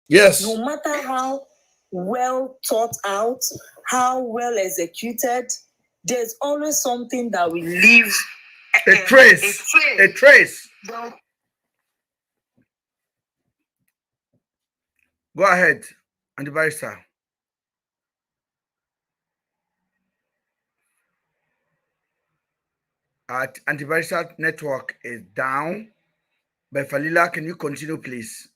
Yes. No matter how well thought out, how well executed, there's always something that will leave A trace. A trace. Go ahead, and barrister. Anti-barrister network is down. But Falila, can you continue, please?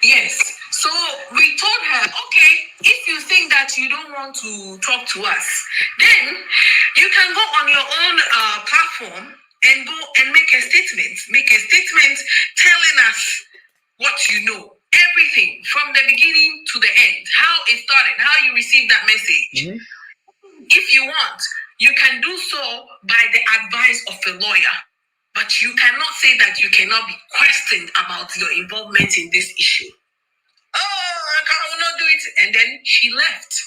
Yes. So we told her, okay, if you think that you don't want to talk to us, then you can go on your own platform and go and make a statement. Make a statement telling us what you know. Everything from the beginning to the end, how it started, how you received that message. If you want, you can do so by the advice of a lawyer. But you cannot say that you cannot be questioned about your involvement in this issue. Oh, I will not do it. And then she left.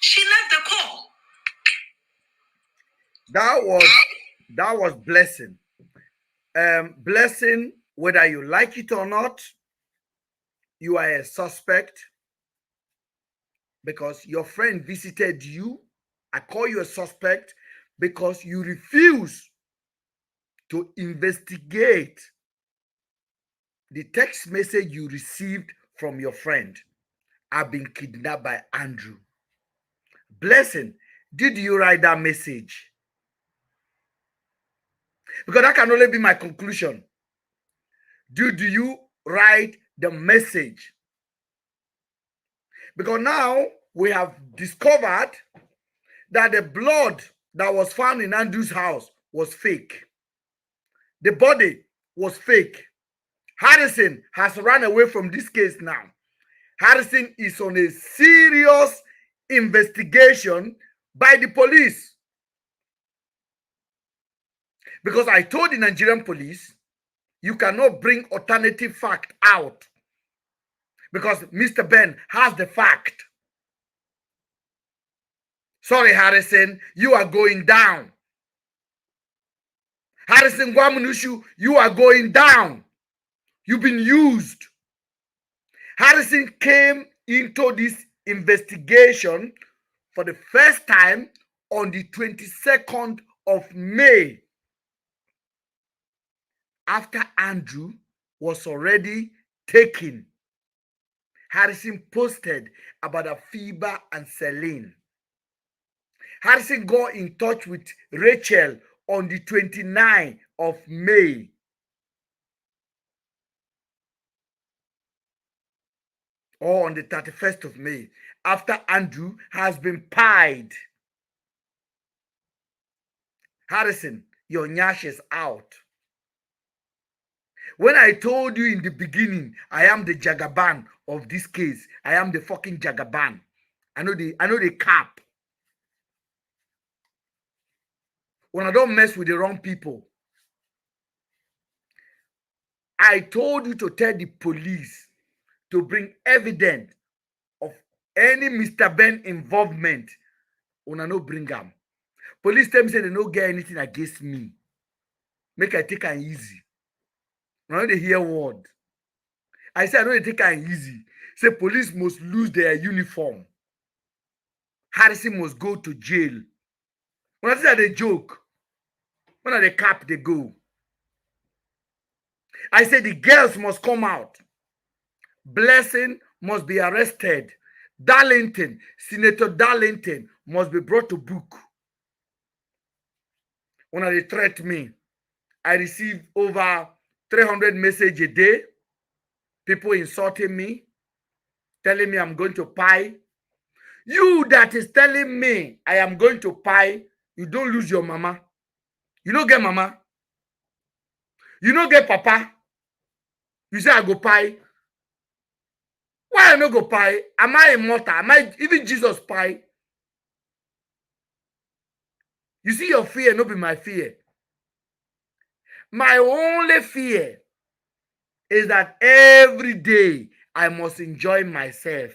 She left the call. That was blessing. Blessing, whether you like it or not, you are a suspect because your friend visited you. I call you a suspect because you refuse to investigate the text message you received from your friend. I've been kidnapped by Andrew. Blessing, did you write that message? Because that can only be my conclusion. Do you write the message? Because now we have discovered that the blood that was found in Andrew's house was fake. The body was fake. Harrison has run away from this case now. Harrison is on a serious investigation by the police. Because I told the Nigerian police, you cannot bring alternative fact out. Because Mr. Ben has the fact. Sorry, Harrison, you are going down. Harrison Guamunushu, you are going down. You've been used. Harrison came into this investigation for the first time on the 22nd of May, after Andrew was already taken. Harrison posted about Afiba and Celine. Harrison got in touch with Rachel on the 29th of May. Or on the 31st of May, after Andrew has been pied. Harrison, your nyash is out. When I told you in the beginning, I am the Jagaban of this case. I am the fucking Jagaban. I know the cap. When I don't mess with the wrong people. I told you to tell the police to bring evidence of any Mr. Ben involvement. Una no bring them. Police tell me say they no get anything against me. Make I take am easy. Now they hear word. I say I know they take am easy. Say police must lose their uniform. Harrison must go to jail. When I say that they joke, when are the cap they go. I say the girls must come out. Blessing must be arrested. Darlington, Senator Darlington must be brought to book. When they threat me, I receive over 300 messages a day. People insulting me, telling me I'm going to pie. You that is telling me I am going to pie, you don't lose your mama. You don't get mama. You don't get papa. You say I go pie. Why I no go pie? Am I immortal? Am I even Jesus pie? You see your fear, no be my fear. My only fear is that every day I must enjoy myself.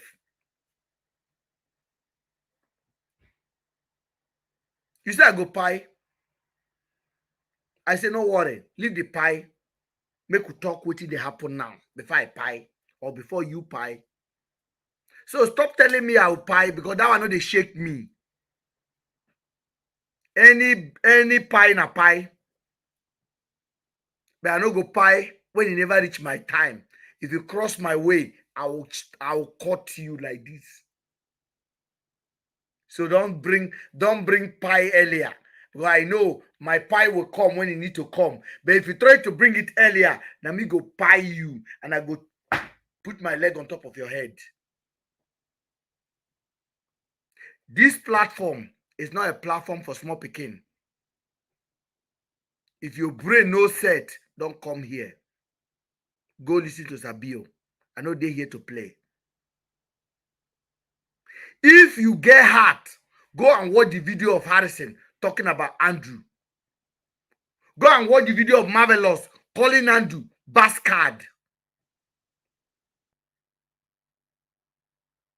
You say I go pie. I say, no worry, leave the pie. Make we talk wetin dey happen now before I pie or before you pie. So stop telling me I will pie because that one no dey shake me. Any pie na pie. But I no go pie when you never reach my time. If you cross my way, I will cut you like this. So don't bring pie earlier. Because I know my pie will come when it need to come. But if you try to bring it earlier, then me go pie you and I go put my leg on top of your head. This platform is not a platform for small pikin. If your brain no set, don't come here. Go listen to Sabio. I know they're here to play. If you get heart, go and watch the video of Harrison talking about Andrew. Go and watch the video of Marvelous calling Andrew bastard.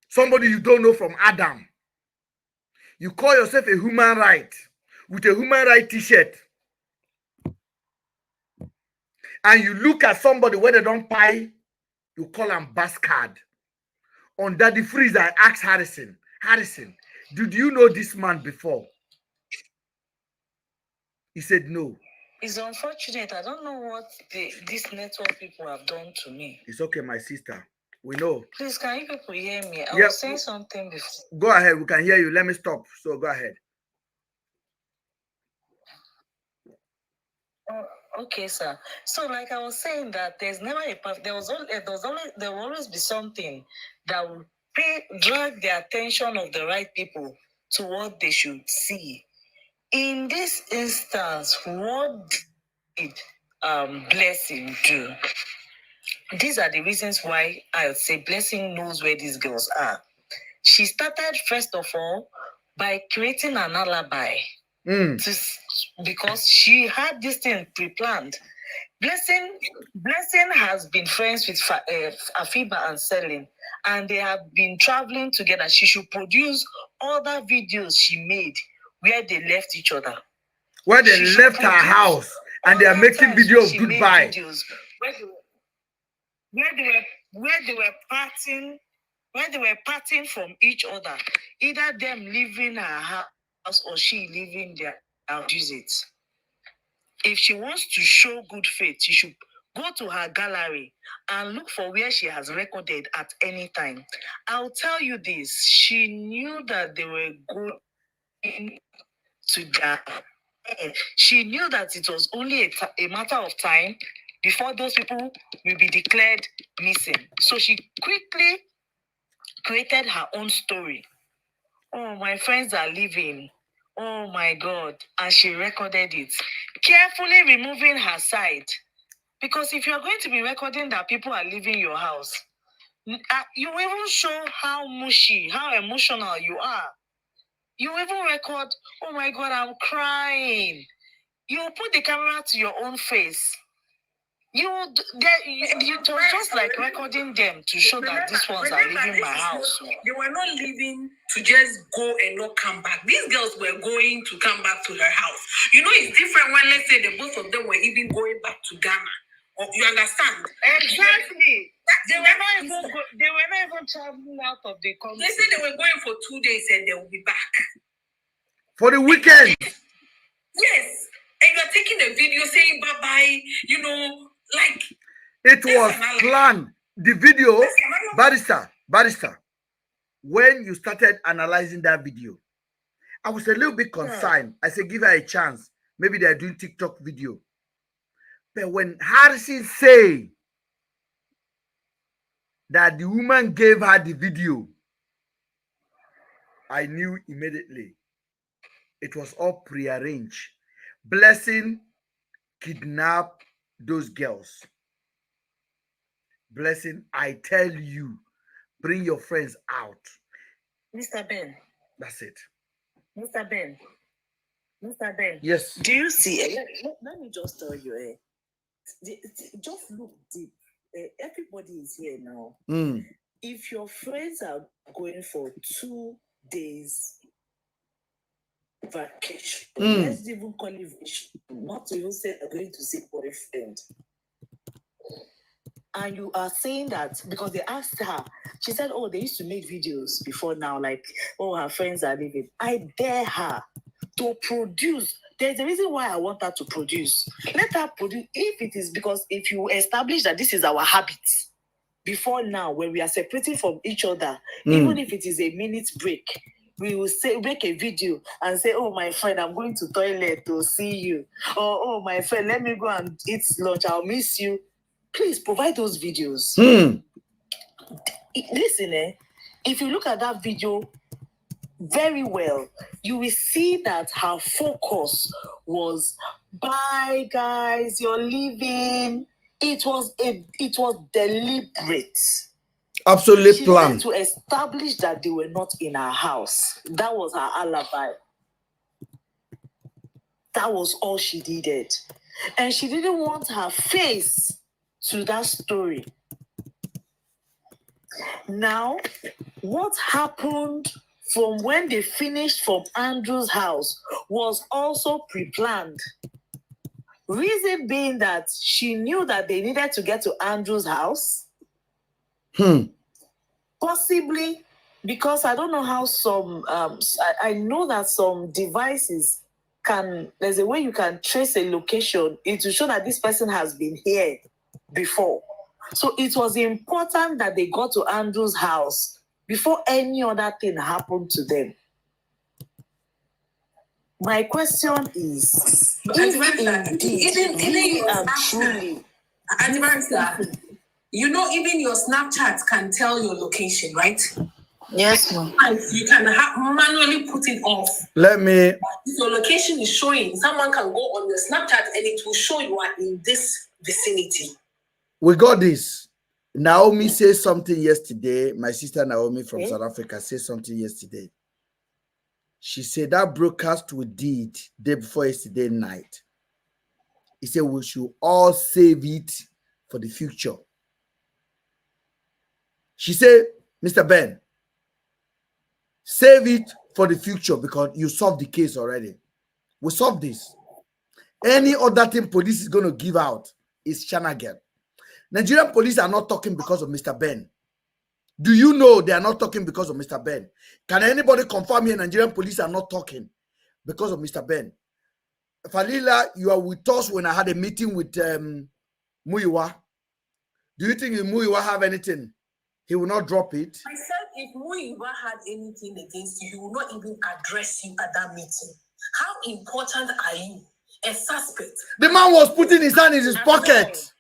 Somebody you don't know from Adam. You call yourself a human right with a human right t-shirt. And you look at somebody where they don't pie, you call them bastard. On Daddy Freeze, I asked Harrison, did you know this man before? He said no. It's unfortunate. I don't know what these network people have done to me. It's okay, my sister. We know. Please, can you people hear me? I was saying something before. Go ahead. We can hear you. Let me stop. So go ahead. Okay, sir. So, like I was saying, that there's never a perfect. There will always be something that will drag the attention of the right people to what they should see. In this instance, what did Blessing do? These are the reasons why I would say Blessing knows where these girls are. She started, first of all, by creating an alibi. Because she had this thing pre-planned. Blessing has been friends with Afiba and Selin, and they have been traveling together. She should produce other videos she made where they left each other. Where they left her house and they are making video of goodbye. Videos where they were parting from each other. Either them leaving her house or she leaving their house. Use it. If she wants to show good faith, she should go to her gallery and look for where she has recorded at any time. I'll tell you this. She knew that they were going to die. She knew that it was only a matter of time before those people will be declared missing. So she quickly created her own story. Oh, my friends are leaving. Oh my God. And she recorded it, carefully removing her side. Because if you're going to be recording that people are leaving your house, you even show how mushy, how emotional you are. You even record, oh my God, I'm crying. You put the camera to your own face. You just like recording them to show that these ones are leaving my house. They were not leaving to just go and not come back. These girls were going to come back to her house. You know, it's different when, let's say, the both of them were even going back to Ghana. You understand? Exactly. They were not even traveling out of the country. They said they were going for 2 days and they will be back. For the weekend. Yes. And you're taking a video saying bye-bye, you know, like... It was planned. The video, Barrister, when you started analyzing that video, I was a little bit concerned. I said, give her a chance. Maybe they're doing TikTok video. But when Harrison said that the woman gave her the video, I knew immediately. It was all prearranged. Blessing kidnapped those girls. Blessing, I tell you, bring your friends out. Mr. Ben. That's it. Mr. Ben. Mr. Ben. Yes. Do you see? Let me just tell you. Just look deep. Everybody is here now. If your friends are going for 2 days vacation. Let's even call it vacation. Not to even say they're going to see boyfriend. And you are saying that because they asked her, she said, oh, they used to make videos before now, like, oh, her friends are living. I dare her to produce. There's a reason why I want her to produce. Let her produce. If it is because if you establish that this is our habit, before now, when we are separating from each other, even if it is a minute break, we will say, make a video and say, oh, my friend, I'm going to toilet to see you. Or, oh, my friend, let me go and eat lunch. I'll miss you. Please provide those videos. Listen, if you look at that video very well, you will see that her focus was, bye, guys, you're leaving. It was deliberate. Absolutely planned. To establish that they were not in her house. That was her alibi. That was all she needed. And she didn't want her face to that story. Now, what happened from when they finished from Andrew's house was also pre-planned. Reason being that she knew that they needed to get to Andrew's house. Possibly because I don't know how some, I know that some devices there's a way you can trace a location. It will show that this person has been here before. So it was important that they got to Andrew's house before any other thing happened to them. My question is, you know, even your Snapchat can tell your location, right? Yes, ma'am. And you can manually put it off. Let me. If your location is showing, someone can go on your Snapchat and it will show you are in this vicinity. We got this. Naomi said something yesterday. My sister Naomi from South Africa said something yesterday. She said that broadcast we did day before yesterday night. He said we should all save it for the future. She said, Mr. Ben, save it for the future because you solved the case already. We solved this. Any other thing police is going to give out is shenanigans. Nigerian police are not talking because of Mr. Ben. Do you know they are not talking because of Mr. Ben? Can anybody confirm here Nigerian police are not talking because of Mr. Ben? Falila, you are with us when I had a meeting with Muyiwa. Do you think if Muyiwa have anything, he will not drop it? I said if Muyiwa had anything against you, he will not even address you at that meeting. How important are you? A suspect. The man was putting his hand in his pocket.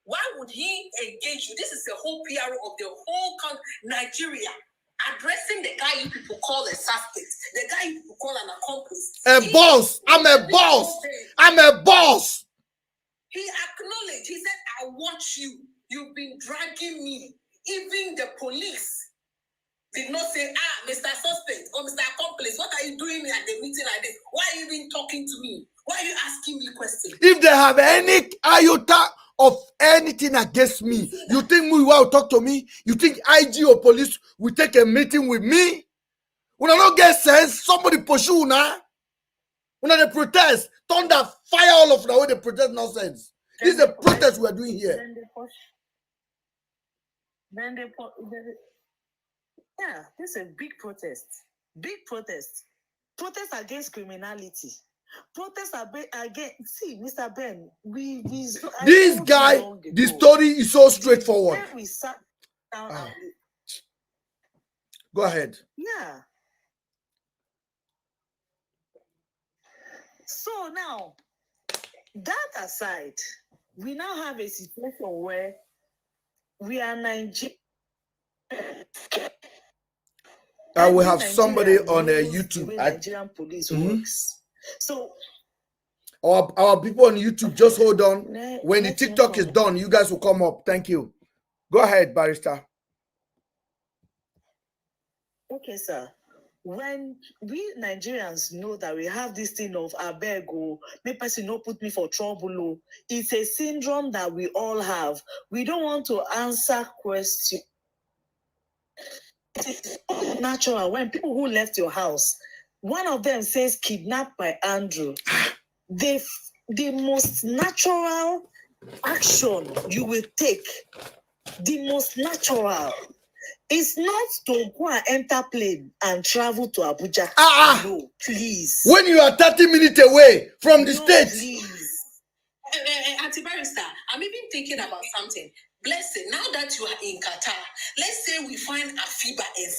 Why would he engage you? This is the whole PRO of the whole country, Nigeria, addressing the guy you people call a suspect, the guy you people call an accomplice. A boss. I'm a boss. I'm a boss. He acknowledged. He said, I watch you. You've been dragging me. Even the police did not say, Mr. Suspect or Mr. Accomplice, what are you doing at the meeting like this? Why are you even talking to me? Why are you asking me questions? If they have any iota of anything against me, you think Muyiwa will talk to me? You think IG or police will take a meeting with me? When I don't get sense, somebody pursue now. When they protest, thunder, fire all of the way they protest nonsense. This is a protest we are doing here. Yeah, this is a big protest. Big protest. Protest against criminality. Protest against. See, Mr. Ben, this guy, the story is so straightforward. When we sat down Go ahead. Yeah. So now, that aside, we now have a situation where we are Nigeria. We have somebody on YouTube. Nigerian police works. So our people on YouTube, just hold on. When the TikTok is done, you guys will come up. Thank you. Go ahead, Barrister. Okay, sir. When we Nigerians know that we have this thing of abego, me person no put me for trouble, it's a syndrome that we all have. We don't want to answer questions. It's natural when people who left your house, One of them says kidnapped by Andrew. The most natural action you will take, the most natural, is not to go and enter plane and travel to Abuja. No, please. When you are 30 minutes away from the state. Please. Auntie Barrister, I'm even thinking about something. Blessing, now that you are in Qatar, let's say we find Afiba and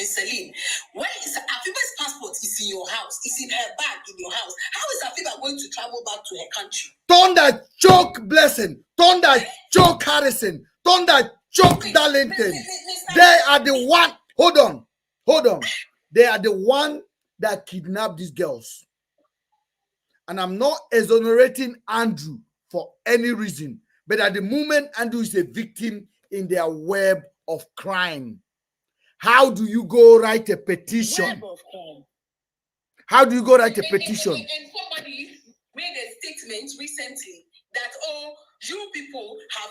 Celine. Where is Afiba's passport? Is in your house. It's in her bag in your house. How is Afiba going to travel back to her country? Thunder choke Blessing. Thunder choke Harrison. Thunder choke Darlington. They are the one. Hold on. They are the one that kidnapped these girls. And I'm not exonerating Andrew for any reason. But at the moment, Andrew is a victim in their web of crime. How do you go write a petition? Web of crime. How do you go write a petition? And somebody made a statement recently that, you people have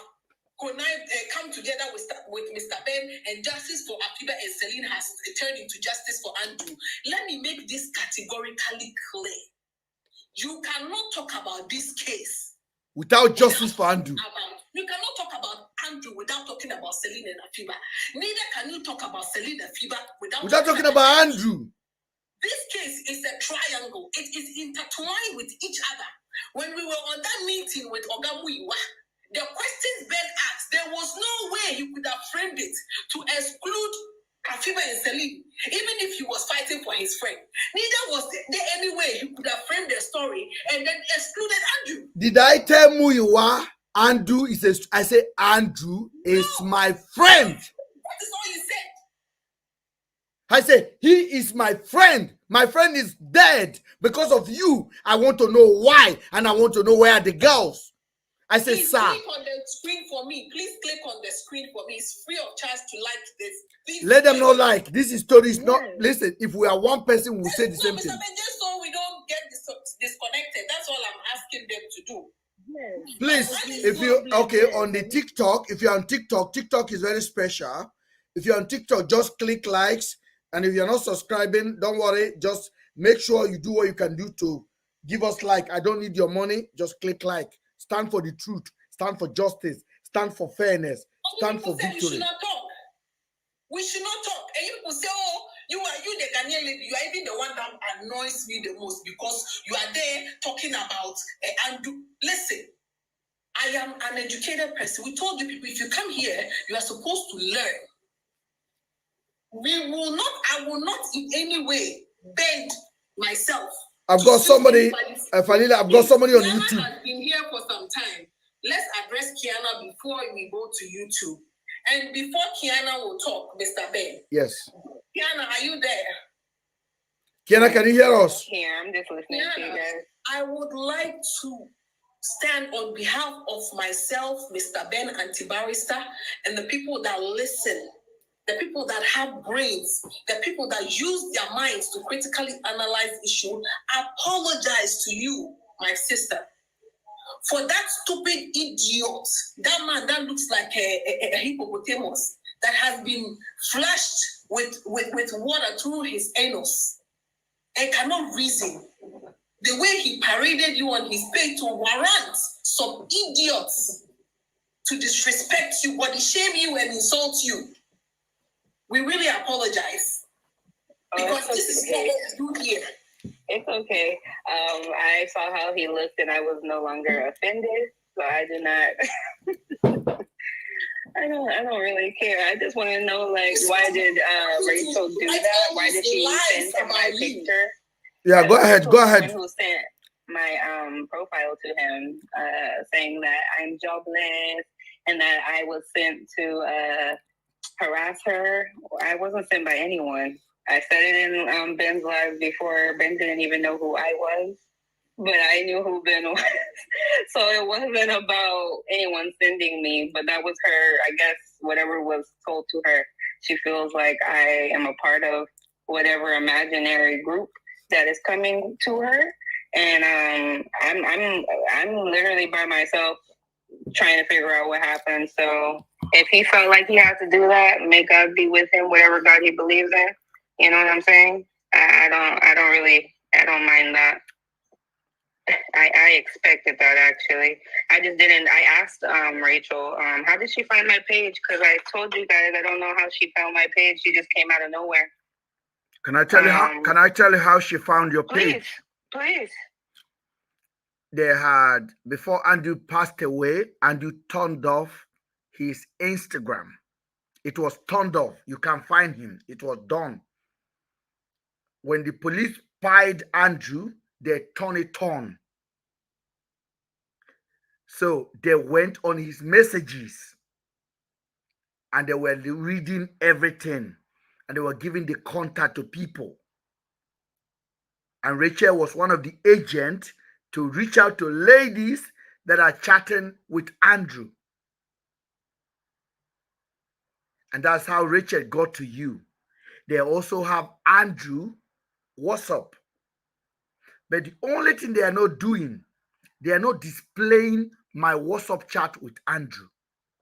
come together with Mr. Ben, and justice for Afiba and Celine has turned into justice for Andrew. Let me make this categorically clear. You cannot talk about this case without justice for Andrew. You cannot talk about Andrew without talking about Celine and Afiba. Neither can you talk about Celine and Afiba without talking about Andrew. This case is a triangle. It is intertwined with each other. When we were on that meeting with Ogamuyiwa, the questions Ben asked, there was no way he could have framed it to exclude Afiba and Celine, even if he was fighting for his friend. Neither was there any way he could have framed the story and then excluded Andrew. Did I tell Muyiwa Andrew is I say Andrew is my friend? That is all you said. I say he is my friend. My friend is dead because of you. I want to know why, and I want to know where are the girls. I say, please sir. Click on the screen for me. Please click on the screen for me. It's free of charge to like this. Please let them know like this is story is not. Listen, if we are one person, we'll say the same thing. Just so we don't get disconnected. That's all I'm asking them to do. Please, if you on the TikTok, if you're on TikTok, TikTok is very special. If you're on TikTok, just click likes, and if you're not subscribing, don't worry. Just make sure you do what you can do to give us like. I don't need your money. Just click like. Stand for the truth. Stand for justice. Stand for fairness. Stand for victory. We should not talk. We should not talk. And you people say, oh, you the Ghanaian lady. You are even the one that annoys me the most because you are there talking about Andrew. Listen, I am an educated person. We told you people, if you come here, you are supposed to learn. I will not in any way bend myself. I've got somebody, Fanila, I've got somebody on Kiana YouTube. has been here for some time. Let's address Kiana before we go to YouTube. And before Kiana will talk, Mr. Ben. Yes. Kiana, are you there? Kiana, can you hear us? Here, I'm just listening to you guys. I would like to stand on behalf of myself, Mr. Ben Antibarrister, and the people that listen, the people that have brains, the people that use their minds to critically analyze issues. Apologize to you, my sister, for that stupid idiot, that man that looks like a hippopotamus that has been flushed with water through his anus and cannot reason. The way he paraded you on his page to warrant some idiots to disrespect you, body shame you, and insult you. We really apologize because this is what we do here. It's okay. I saw how he looked and I was no longer offended, so I do not. I don't really care. I just want to know, like, why did Rachel do that? Why did she send him my picture? Yeah, go ahead. Who sent my profile to him, saying that I'm jobless and that I was sent to harass her. I wasn't sent by anyone. I said it in Ben's live before. Ben didn't even know who I was, but I knew who Ben was. So it wasn't about anyone sending me, but that was her, I guess, whatever was told to her. She feels like I am a part of whatever imaginary group that is coming to her. And I'm literally by myself trying to figure out what happened. So if he felt like he had to do that, may God be with him, whatever God he believes in. You know what I'm saying? I don't mind that. I expected that actually. I just didn't. I asked Rachel, how did she find my page? Because I told you guys I don't know how she found my page. She just came out of nowhere. Can I tell you how? Can I tell you how she found your page? Please. They had, before Andrew passed away, Andrew turned off his Instagram. It was turned off. You can't find him. It was done. When the police spied Andrew, they turned it on. So they went on his messages and they were reading everything and they were giving the contact to people. And Rachel was one of the agents to reach out to ladies that are chatting with Andrew. And that's how Rachel got to you. They also have Andrew WhatsApp. But the only thing they are not doing, they are not displaying my WhatsApp chat with Andrew.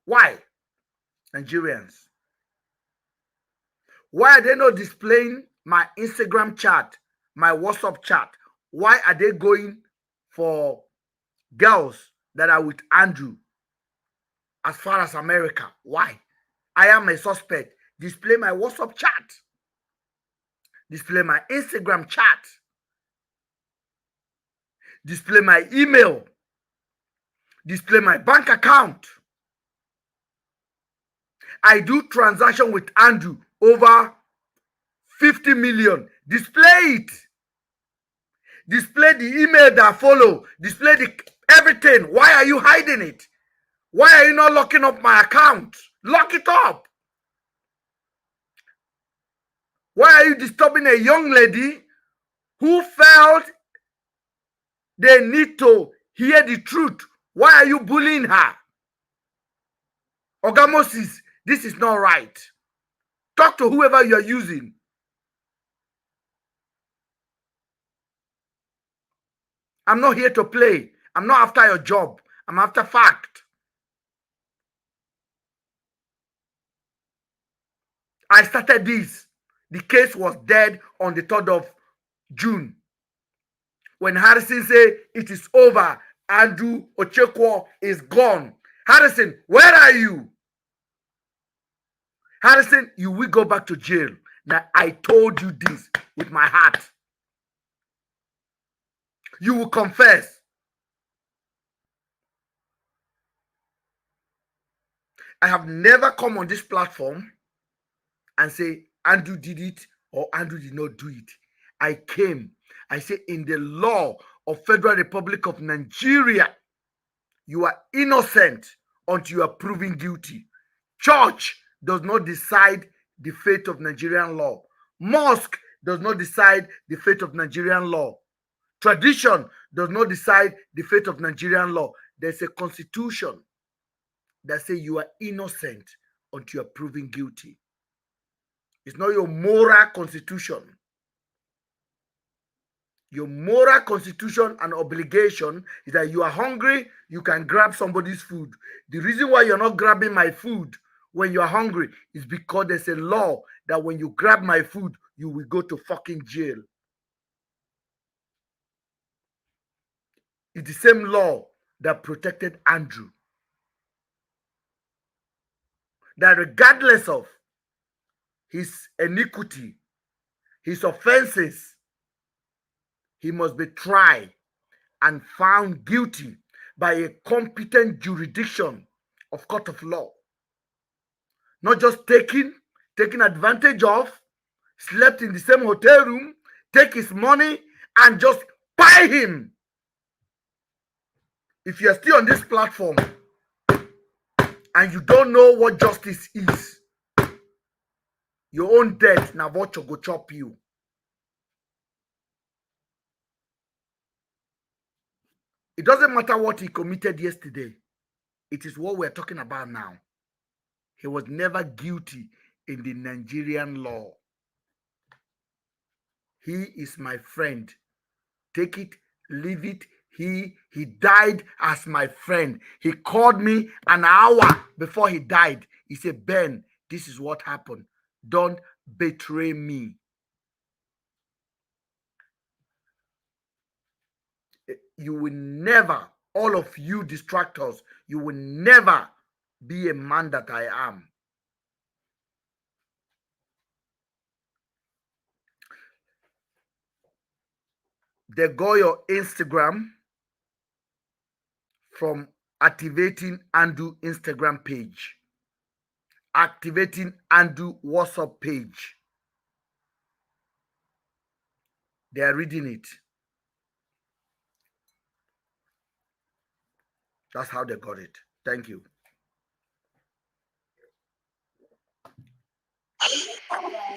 Why? Nigerians. Why are they not displaying my Instagram chat, my WhatsApp chat? Why are they going for girls that are with Andrew as far as America? Why? I am a suspect. Display my WhatsApp chat. Display my Instagram chat. Display my email. Display my bank account. I do transaction with Andrew over 50 million. Display it. Display the email that follow. Display the everything. Why are you hiding it? Why are you not locking up my account? Lock it up. Why are you disturbing a young lady who felt they need to hear the truth? Why are you bullying her? Oga Moses, this is not right. Talk to whoever you are using. I'm not here to play. I'm not after your job. I'm after fact. I started this. The case was dead on the 3rd of June. When Harrison said it is over, Andrew Ochekwo is gone. Harrison, where are you? Harrison, you will go back to jail. Now, I told you this with my heart. You will confess. I have never come on this platform and say Andrew did it or Andrew did not do it. I came. I say in the law of Federal Republic of Nigeria, you are innocent until you are proven guilty. Church does not decide the fate of Nigerian law. Mosque does not decide the fate of Nigerian law. Tradition does not decide the fate of Nigerian law. There's a constitution that says you are innocent until you are proven guilty. It's not your moral constitution. Your moral constitution and obligation is that you are hungry, you can grab somebody's food. The reason why you're not grabbing my food when you are hungry is because there's a law that when you grab my food, you will go to fucking jail. It's the same law that protected Andrew. That regardless of his iniquity, his offenses, he must be tried and found guilty by a competent jurisdiction of court of law. Not just taken advantage of, slept in the same hotel room, take his money and just buy him. If you're still on this platform and you don't know what justice is, your own death now what go chop you. It doesn't matter what he committed yesterday. It is what we're talking about now. He was never guilty in the Nigerian law. He is my friend. Take it, leave it. He died as my friend. He called me an hour before he died. He said, Ben, this is what happened. Don't betray me. You will never, all of you distractors, you will never be a man that I am. They go your Instagram from activating Andu Instagram page, activating Andu WhatsApp page. They are reading it. That's how they got it. Thank you.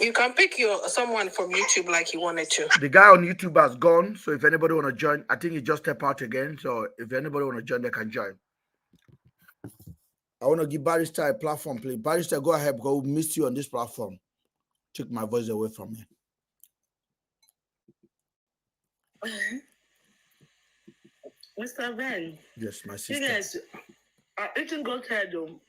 You can pick someone from YouTube like you wanted to. The guy on YouTube has gone, so if anybody want to join, I think he just stepped out again. So if anybody want to join, they can join. I want to give Barrister a platform, please. Barrister, go ahead, because we missed you on this platform. Took my voice away from me. Mr. Ben. Yes, my sister. You guys are eating good head though.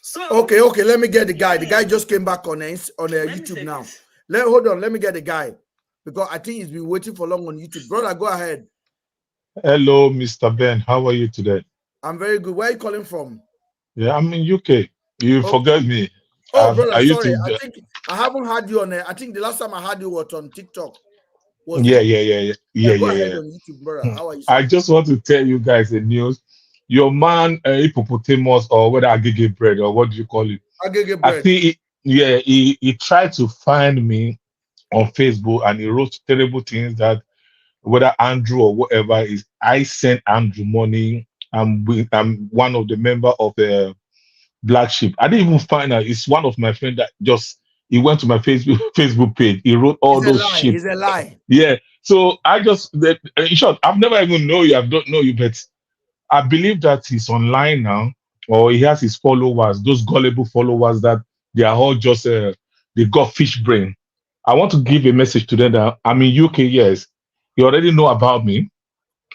So Okay, let me get the guy. The guy just came back on YouTube now. Hold on, let me get the guy. Because I think he's been waiting for long on YouTube. Brother, go ahead. Hello, Mr. Ben. How are you today? I'm very good. Where are you calling from? Yeah, I'm in UK. You forgot me. Oh, brother, sorry. I think I haven't had you on there. I think the last time I had you was on TikTok. Go ahead on YouTube, brother. How are you, sir? I just want to tell you guys the news. Your man, Hippopotamus, or whether Agege bread, or what do you call it? Agege bread. I think, he tried to find me on Facebook, and he wrote terrible things that whether Andrew or whatever is, I sent Andrew money. I'm one of the member of the Black Sheep. I didn't even find out. It's one of my friends that he went to my Facebook page. He wrote all those shit. It's a lie. Yeah. So I just, in short, I've never even know you. I don't know you, but I believe that he's online now, or he has his followers, those gullible followers that they are all just, they got fish brain. I want to give a message to them that I'm in UK, yes. You already know about me.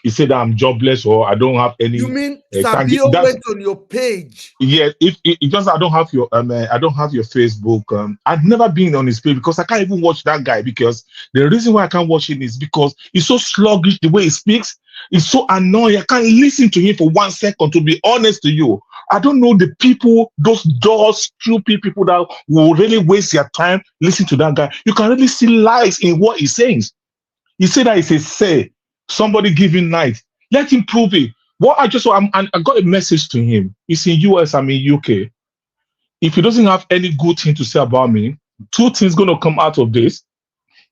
He said that I'm jobless or I don't have any. You mean Sabio went on your page? Yeah, if it just I don't have your Facebook. I've never been on his page because I can't even watch that guy, because the reason why I can't watch him is because he's so sluggish the way he speaks. It's so annoying. I can't listen to him for 1 second, to be honest to you. I don't know the people, those dull, stupid people that will really waste their time listening to that guy. You can really see lies in what he says. He said that it's a say. Somebody giving night. Let him prove it. What I got a message to him. He's in US, I'm in UK. If he doesn't have any good thing to say about me, two things gonna come out of this.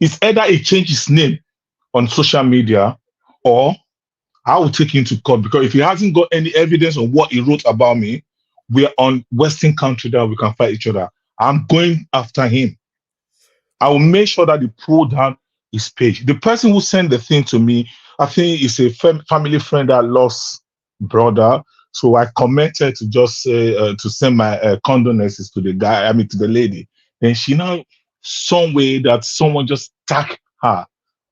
It's either he change his name on social media, or I will take him to court, because if he hasn't got any evidence on what he wrote about me, we're on Western country that we can fight each other. I'm going after him. I will make sure that they pull down his page. The person who sent the thing to me, I think it's a family friend that lost brother. So I commented to just say, to send my condolences to the guy, to the lady. Then she now, some way that someone just tagged her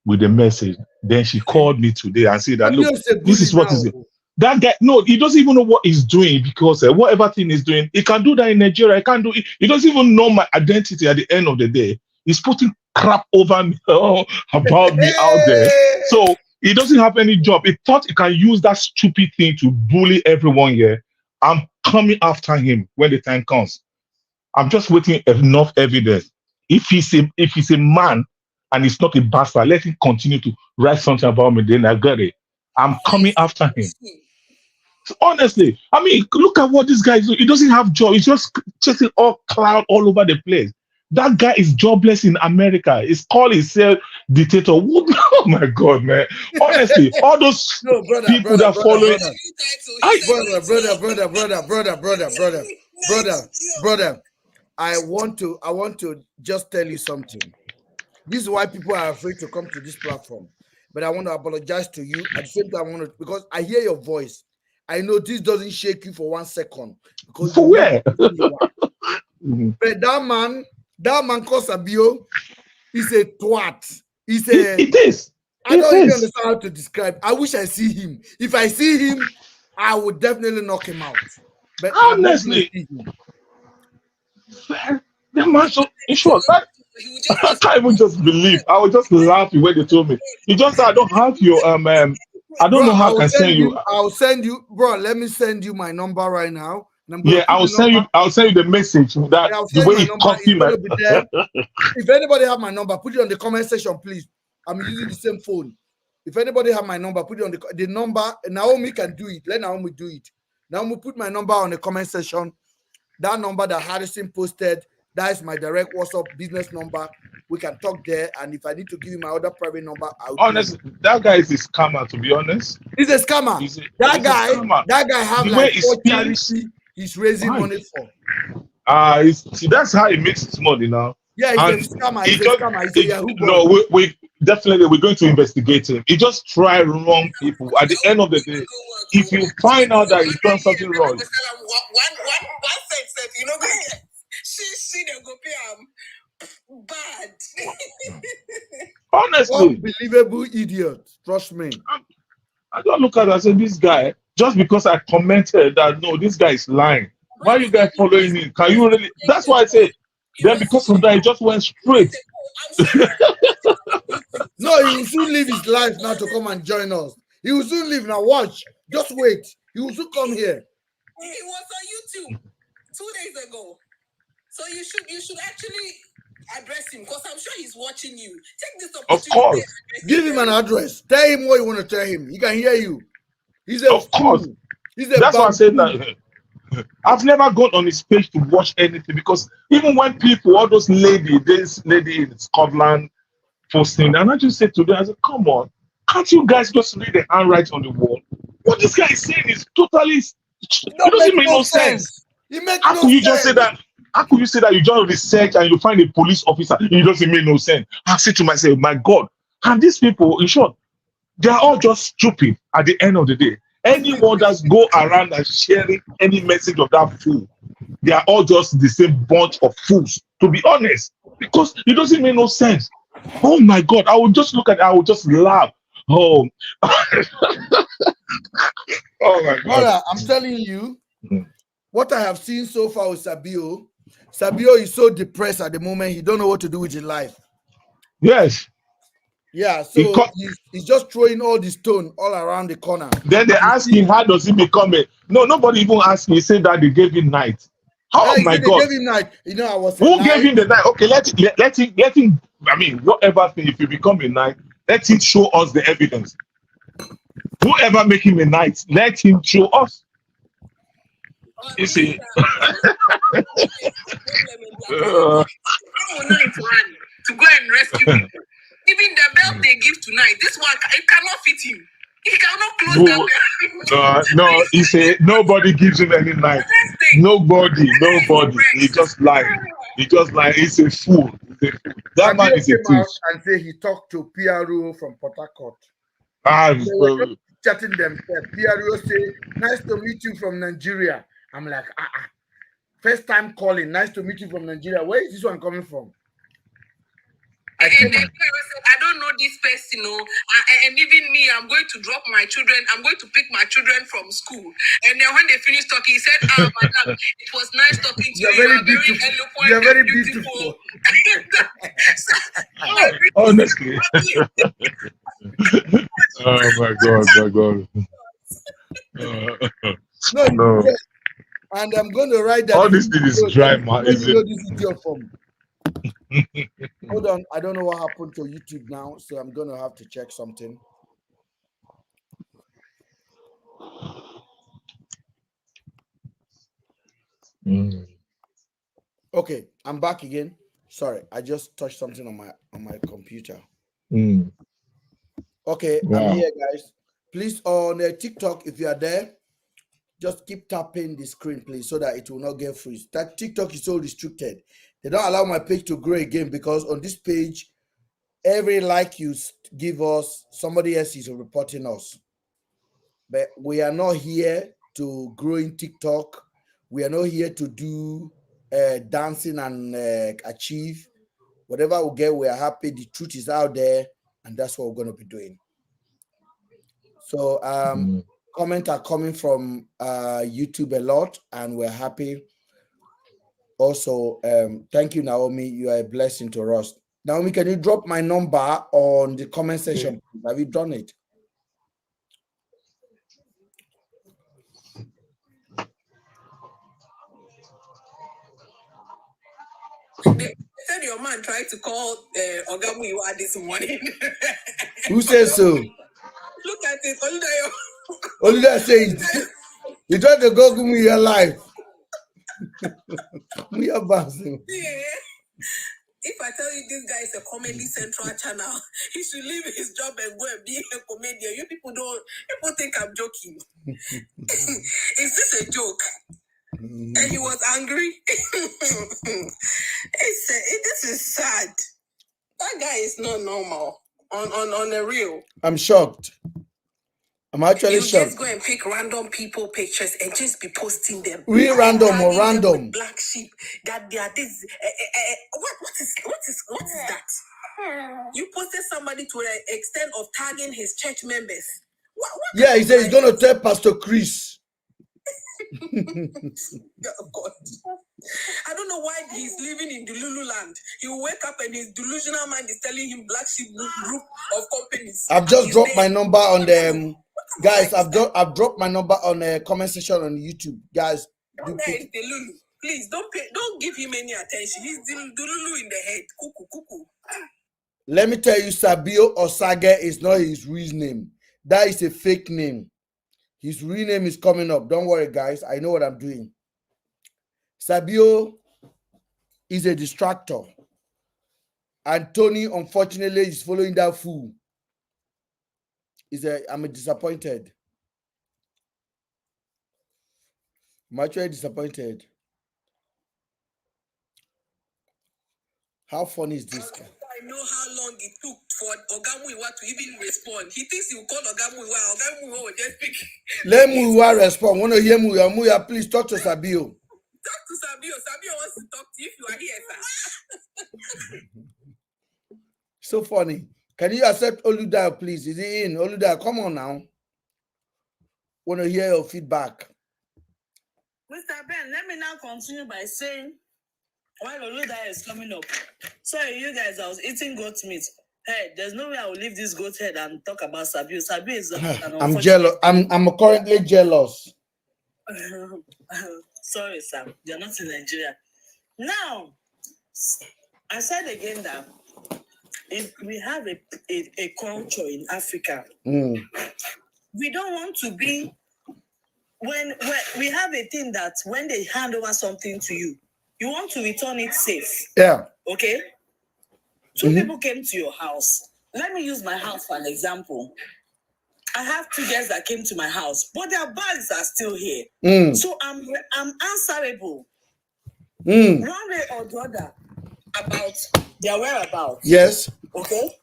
with the message. Then she called me today and said that, look, this is what is it. That guy, no, he doesn't even know what he's doing, because whatever thing he's doing, he can do that in Nigeria. He can't do it. He doesn't even know my identity at the end of the day. He's putting crap over me, about me out there. So he doesn't have any job. He thought he can use that stupid thing to bully everyone here. I'm coming after him when the time comes. I'm just waiting enough evidence. If he's a man and he's not a bastard, let him continue to write something about me. Then I get it. I'm coming after him. Honestly, look at what this guy is doing. He doesn't have job. He's just chasing all cloud all over the place. That guy is jobless in America. He's called himself dictator. Oh my God, man. Honestly, all those people that follow it. Brother. I want to just tell you something. This is why people are afraid to come to this platform. But I want to apologize to you. At the same time, because I hear your voice. I know this doesn't shake you for 1 second. Because for where? But that man called Sabio is a twat. It is. I don't even understand how to describe. I wish I see him. If I see him, I would definitely knock him out. But honestly, the man, so in short, I can't even just believe. I was just laughing when they told me. He just said, I don't have your I don't Bro, know how I can send you. I'll send you, bro. Let me send you my number right now. And I'm gonna Yeah, put the number. I'll send you the message that Yeah, I'll the send you way my it number. cost It's him. gonna be there. If anybody have my number, put it on the comment section, please. I'm using the same phone. If anybody have my number, put it on the number. Naomi can do it. Let Naomi do it. Naomi put my number on the comment section. That number that Harrison posted, that is my direct WhatsApp business number. We can talk there. And if I need to give you my other private number, I'll do it. Honestly, that guy is a scammer, to be honest. He's a scammer. He's a That guy have The way like he 4 speaks, charity he's raising why? money for. See, that's how he makes his money now. Yeah, he's a And scammer. he He's a just, scammer. He's a Yahoo boy. no, we definitely we're going to investigate him. He just try wrong people. At the end of the day, if you find out that he's done something wrong, One sense, you know, she they go pay bad. honestly, Unbelievable idiot. Trust me. I don't look at it and say this guy, just because I commented that no, this guy is lying. Why are you guys following him? Can you really? That's why I say. Then because of that, he just went straight. No, he will soon live his life now to come and join us. He will soon leave now. Watch. Just wait. He will soon come here. He was on YouTube 2 days ago. So you should actually address him because I'm sure he's watching you. Take this opportunity. Of course. Give him an address. Tell him what you want to tell him. He can hear you. He's a Of course. fool. He's a That's why I said bamboo. that. I've never gone on his page to watch anything because even when people, all those this lady in Scotland posting, and I just said to them, I said, come on, can't you guys just read the handwriting on the wall? What this guy is saying is totally, it doesn't make no sense. It makes How no could you sense. just say that? How could you say that you just research and you find a police officer? It doesn't make no sense. I say to myself, my God, and these people, in short, they are all just stupid at the end of the day. Anyone that's go around and sharing any message of that fool, they are all just the same bunch of fools, to be honest, because it doesn't make no sense. Oh my God, I would just look at it, I would just laugh. Oh, oh my God. Brother, I'm telling you, Mhm. what I have seen so far with Sabio is so depressed at the moment. He don't know what to do with his life. Yes. Yeah, He so co- he's just throwing all the stone all around the corner. Then they ask him, how does he become a? No, nobody even asked me. He said that they gave him night. Oh He my said they God. gave him night. You know, I was Who gave him the night? Okay, let him. I mean, whatever thing. If you become a knight, let him show us the evidence. Whoever make him a knight, let him show us. You see, To go and rescue people. Even the belt they give tonight, this one it cannot fit him. He cannot close that belt. no. He said nobody gives him any knight. Nobody. He just lying. He's a fool. That man is a came out thief. and say he talked to PRO from Port Harcourt. Ah, They were just chatting themselves. PRO say, "Nice to meet you from Nigeria." I'm like, first time calling. Nice to meet you from Nigeria. Where is this one coming from? I don't know this person, and even me, I'm going to drop my children. I'm going to pick my children from school. And then when they finished talking, he said, madam, it was nice talking to you. You're very You are very beautiful. eloquent. You're very beautiful. Honestly. Oh my God. No. And I'm going to write that. All this thing is dry, man. Where you know this idiot from? Hold on, I don't know what happened to YouTube now, so I'm going to have to check something. Okay, I'm back again. Sorry, I just touched something on my computer. Okay, wow. I'm here, guys. Please, on TikTok, if you are there, just keep tapping the screen, please, so that it will not get freeze. That TikTok is so restricted. They don't allow my page to grow again because on this page, every like you give us, somebody else is reporting us. But we are not here to grow in TikTok. We are not here to do dancing and achieve. Whatever we get, we are happy. The truth is out there, and that's what we're going to be doing. So comments are coming from YouTube a lot, and we're happy. Also, thank you, Naomi. You are a blessing to us. Naomi, can you drop my number on the comment section? Have you done it? They said your man tried to call Ogamuyiwa this morning. Who says so? Look at it. Oluda says you tried to Google me your life. We are bouncing. Yeah. If I tell you this guy is a Comedy Central channel, he should leave his job and go and be a comedian. You people think I'm joking. Is this a joke? And he was angry. This is sad. That guy is not normal. On the real. I'm shocked. I'm actually You shocked. just go and pick random people pictures and just be posting them. We random or Tagging them random? with black sheep. That they are this. What is that? You posted somebody to the extent of tagging his church members. What Yeah, he said he's gonna tell Pastor Chris. Oh God. I don't know why he's living in Delulu land. He will wake up and his delusional mind is telling him black sheep group of companies. I've just dropped my number on the guys. I've dropped my number on the comment section on YouTube. Guys, Delulu. Please don't give him any attention. He's Delulu in the head. Cuckoo. Let me tell you, Sabio Osage is not his real name. That is a fake name. His real name is coming up. Don't worry, guys. I know what I'm doing. Sabio is a distractor. And Tony, unfortunately, is following that fool. I'm disappointed. I'm actually disappointed. How funny is this guy? I know how long it took for Ogamuyiwa to even respond. He thinks he will call Ogamuyiwa. Ogamuyiwa will just speak. Let Muyiwa respond. Want to hear Muyiwa? Muyiwa, please talk to Sabio. Talk to Sabio. Sabio wants to talk to you if you are here, sir. So funny. Can you accept Oluda, please? Is he in? Oluda, come on now. Want to hear your feedback. Mr. Ben, let me now continue by saying, while Oluda is coming up, sorry, you guys, I was eating goat meat. Hey, there's no way I will leave this goat head and talk about Sabio. Sabio is I'm jealous. I'm currently jealous. Sorry, Sam. You're not in Nigeria. Now, I said again that if we have a culture in Africa, we don't want to be when we have a thing that when they hand over something to you, you want to return it safe. Yeah. Okay? Two people came to your house. Let me use my house for an example. I have 2 girls that came to my house, but their bags are still here. So I'm answerable one way or the other about their whereabouts. Yes. Okay?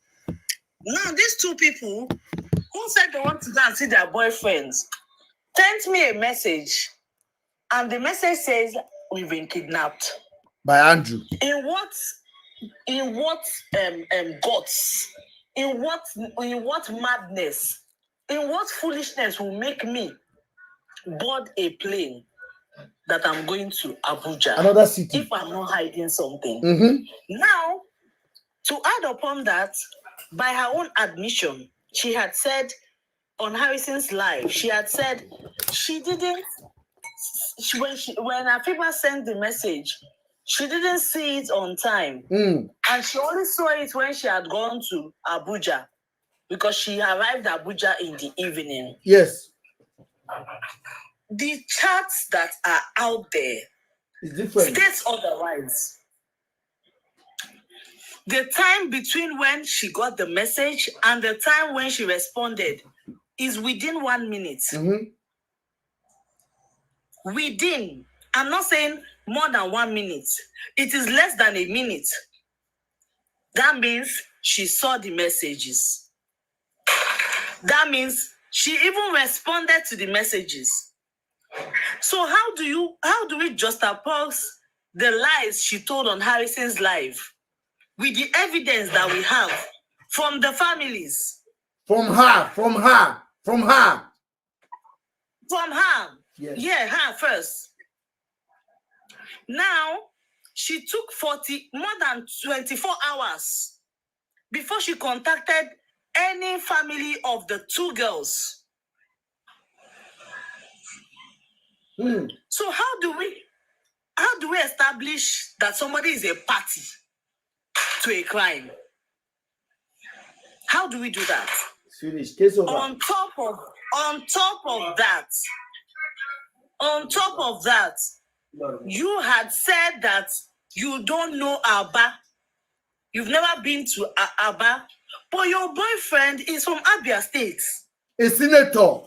Now, these 2 people who said they want to go and see their boyfriends sent me a message, and the message says, we've been kidnapped. By Andrew. In what guts? In what madness? In what foolishness will make me board a plane that I'm going to Abuja? Another city. If I'm not hiding something. Now, to add upon that, by her own admission, she had said on Harrison's live, she had said she didn't. When Afiba sent the message, she didn't see it on time, and she only saw it when she had gone to Abuja, because she arrived at Abuja in the evening. Yes. The charts that are out there states otherwise. The time between when she got the message and the time when she responded is within 1 minute. Within, I'm not saying more than 1 minute. It is less than a minute. That means she saw the messages. That means she even responded to the messages. So how do we juxtapose the lies she told on Harrison's live with the evidence that we have from the families? From her. Yes. Yeah, her first. Now, she took more than 24 hours before she contacted any family of the 2 girls. So how do we How do we establish that somebody is a party to a crime? How do we do that? It's finished. Case over. On top of that, you had said that you don't know Abba. You've never been to Abba, but your boyfriend is from Abia State. A senator.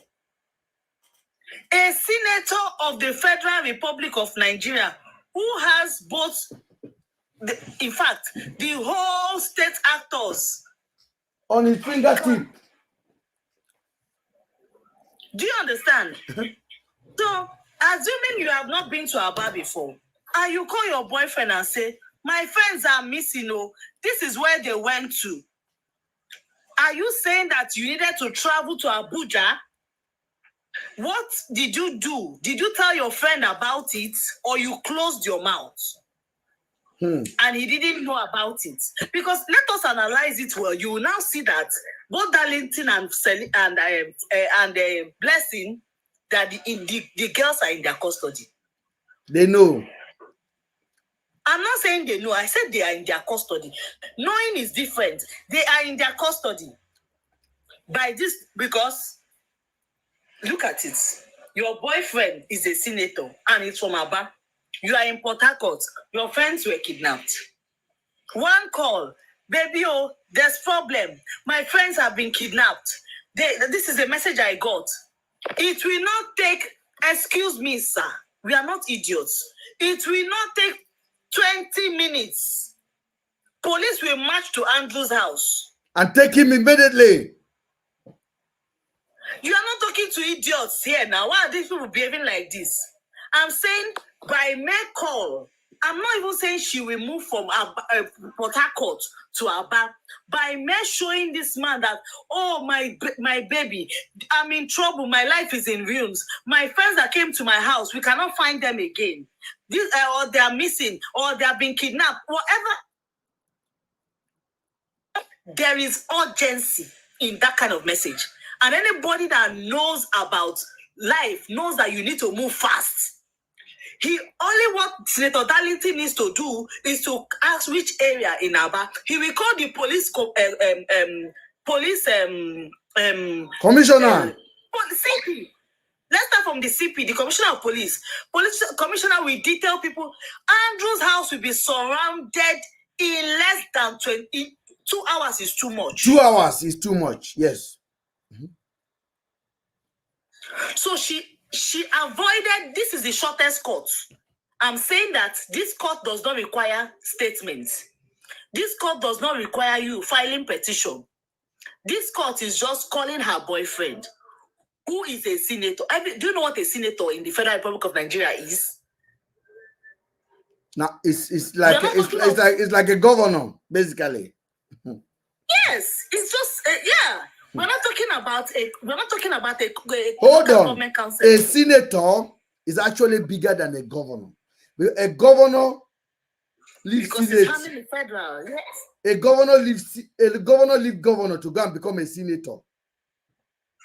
A senator of the Federal Republic of Nigeria who has both, in fact, the whole state actors On his fingertip. Do you understand? So, assuming you have not been to Aba before, and you call your boyfriend and say, my friends are missing, oh, this is where they went to. Are you saying that you needed to travel to Abuja? What did you do? Did you tell your friend about it, or you closed your mouth? And he didn't know about it? Because let us analyze it well. You will now see that both Darlington and Blessing, that the girls are in their custody. They know. I'm not saying they know. I said they are in their custody. Knowing is different. They are in their custody. By this, because look at it. Your boyfriend is a senator and it's from Aba. You are in Port Harcourt. Your friends were kidnapped. One call. Baby, oh, there's problem. My friends have been kidnapped. This is a message I got. It will not take, excuse me, sir. We are not idiots. It will not take 20 minutes. Police will march to Andrew's house. And take him immediately. You are not talking to idiots here now. Why are these people behaving like this? I'm saying by mail call. I'm not even saying she will move from Port Harcourt to Aba. By mail showing this man that, oh, my baby, I'm in trouble. My life is in ruins. My friends that came to my house, we cannot find them again. This, or they are missing, or they have been kidnapped. Whatever. There is urgency in that kind of message. And anybody that knows about life knows that you need to move fast. What Senator Darlington needs to do is to ask which area in Aba. He will call the police Commissioner. CP. Let's start from the CP, the Commissioner of Police. Police Commissioner will detail people. Andrew's house will be surrounded in less than 2 hours is too much. 2 hours is too much, yes. So she avoided, this is the shortest court. I'm saying that this court does not require statements. This court does not require you filing petition. This court is just calling her boyfriend, who is a senator. Do you know what a senator in the Federal Republic of Nigeria is? Now it's like a governor, basically. Yes, it's just yeah. We're not talking about a Hold on. government council. A senator is actually bigger than a governor. A governor leaves because Senate. it's handling federal. Yes. A governor leaves governor to go and become a senator.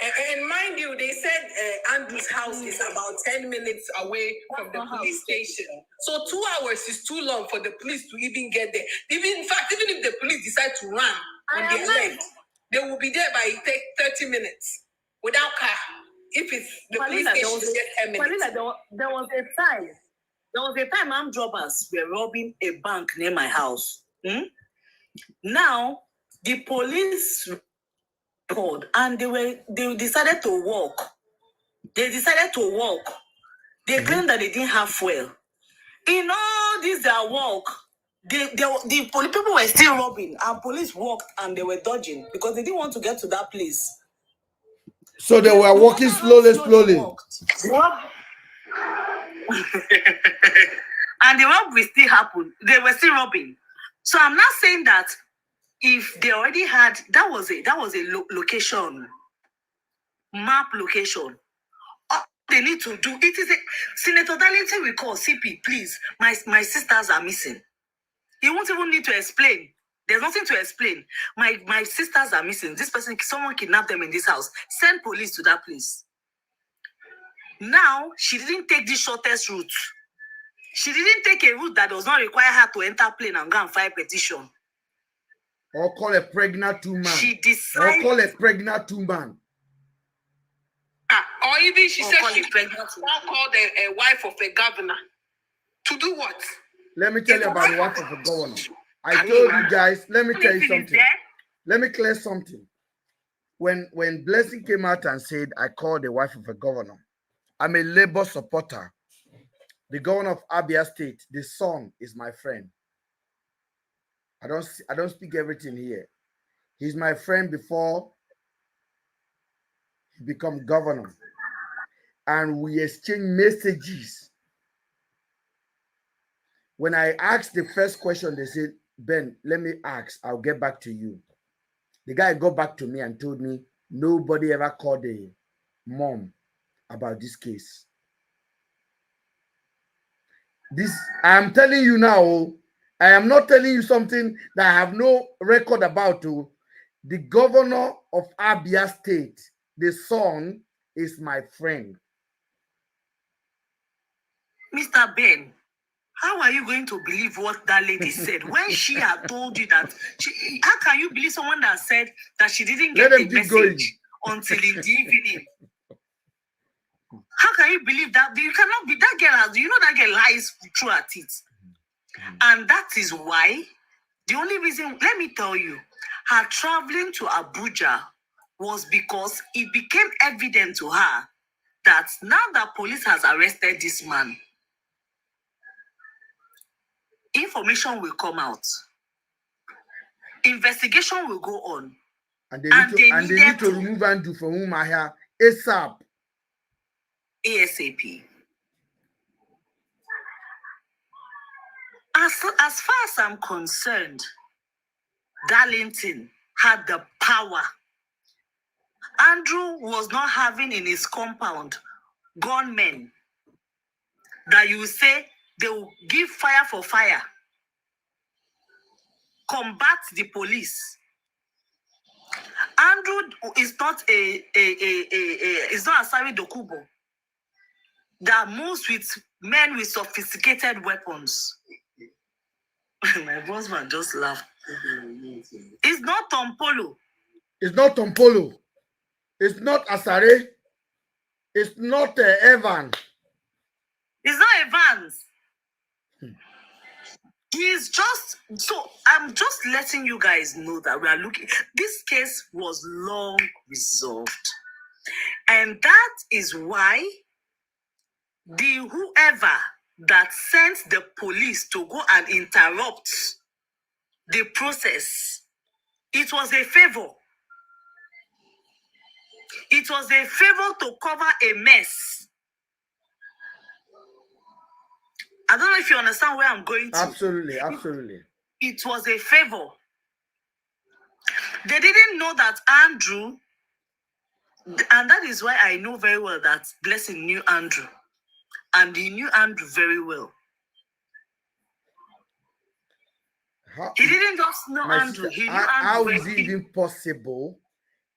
And mind you, they said Andrew's house is about 10 minutes away from the police station. So 2 hours is too long for the police to even get there. Even if the police decide to run on their leg, they will be there by 30 minutes without car. If it's the police station, just 10 minutes. There was a time armed robbers were robbing a bank near my house. Now the police called and they decided to walk. They claimed that they didn't have fuel. In all this their walk, the people were still robbing, and police walked and they were dodging because they didn't want to get to that place. So they were walking slowly. And the robbery still happened. They were still robbing. So I'm not saying that if they already had, that was a location, map location. All they need to do, it is Senator Darlington will call CP, please, my sisters are missing. He won't even need to explain. There's nothing to explain. My sisters are missing. This person, someone kidnapped them in this house. Send police to that place. Now, she didn't take the shortest route. She didn't take a route that does not require her to enter plane and go and file petition. Or call a pregnant woman. She decided. Or call a pregnant woman. Or even she said she pregnant called a wife of a governor. To do what? Let me tell you about the wife of a governor. I told you guys, let me tell you something. Let me clear something. When Blessing came out and said, I called the wife of a governor, I'm a Labour supporter. The governor of Abia State, the son is my friend. I don't speak everything here. He's my friend before he become governor. And we exchange messages. When I asked the first question, they said, Ben, let me ask. I'll get back to you. The guy got back to me and told me nobody ever called the mom about this case. I am telling you now, I am not telling you something that I have no record about. The governor of Abia State, the son, is my friend. Mr. Ben, how are you going to believe what that lady said when she had told you that? How can you believe someone that said that she didn't get a message until in the evening? How can you believe that? You cannot be that girl. You know that girl lies through her teeth. And that is why, the only reason, let me tell you, her traveling to Abuja was because it became evident to her that now that police has arrested this man, information will come out. Investigation will go on. And they need to remove Andrew from whom I have ASAP. ASAP. As far as I'm concerned, Darlington had the power. Andrew was not having in his compound gunmen that you say they will give fire for fire, combat the police. Andrew is not is not a Sari Dokubo that moves with men with sophisticated weapons. My husband just laughed. It's not Tom Polo. It's not Tom Polo. It's not Asare. It's not Evans. It's not Evans. He's just, so I'm just letting you guys know that we are looking. This case was long resolved. And that is why whoever that sent the police to go and interrupt the process, it was a favor. It was a favor to cover a mess. I don't know if you understand where I'm going to. Absolutely, absolutely. It was a favor. They didn't know that Andrew, and that is why I know very well that Blessing knew Andrew. And he knew Andrew very well. He didn't just know Andrew. He knew Andrew. How is it even possible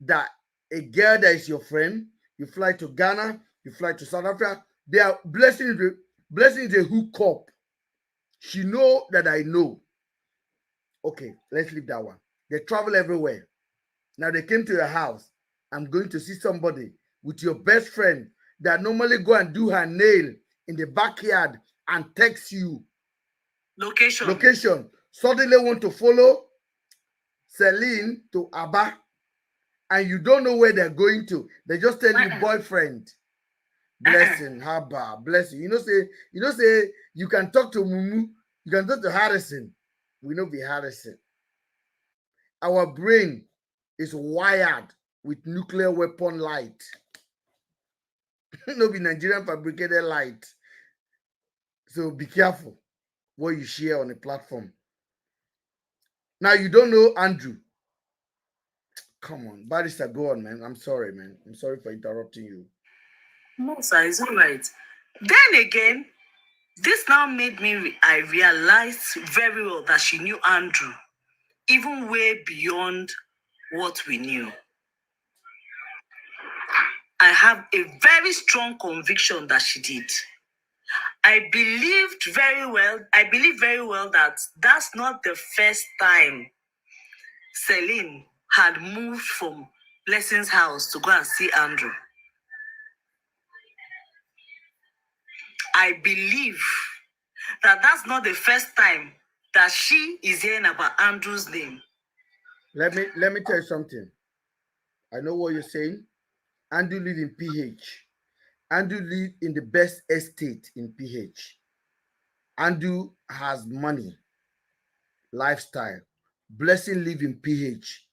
that a girl that is your friend, you fly to Ghana, you fly to South Africa, they are Blessing is a hookup. She know that I know. Okay, let's leave that one. They travel everywhere. Now they came to your house. I'm going to see somebody with your best friend that normally go and do her nail in the backyard and text you. Location. Suddenly want to follow Celine to Abba, and you don't know where they're going to. They just tell you boyfriend. Blessing, Haba, blessing. You know, say you can talk to Mumu, you can talk to Harrison. We know be Harrison. Our brain is wired with nuclear weapon light. No be Nigerian fabricated light. So be careful what you share on a platform. Now you don't know Andrew. Come on, Barrister, go on, man. I'm sorry, man. I'm sorry for interrupting you. No, sir, it's all right. Then again, this now made me, I realized very well that she knew Andrew, even way beyond what we knew. I have a very strong conviction that she did. I believe very well that that's not the first time Celine had moved from Blessing's house to go and see Andrew. I believe that that's not the first time that she is hearing about Andrew's name. Let me tell you something. I know what you're saying. Andrew live in PH. Andrew live in the best estate in PH. Andrew has money, lifestyle. Blessing live in PH.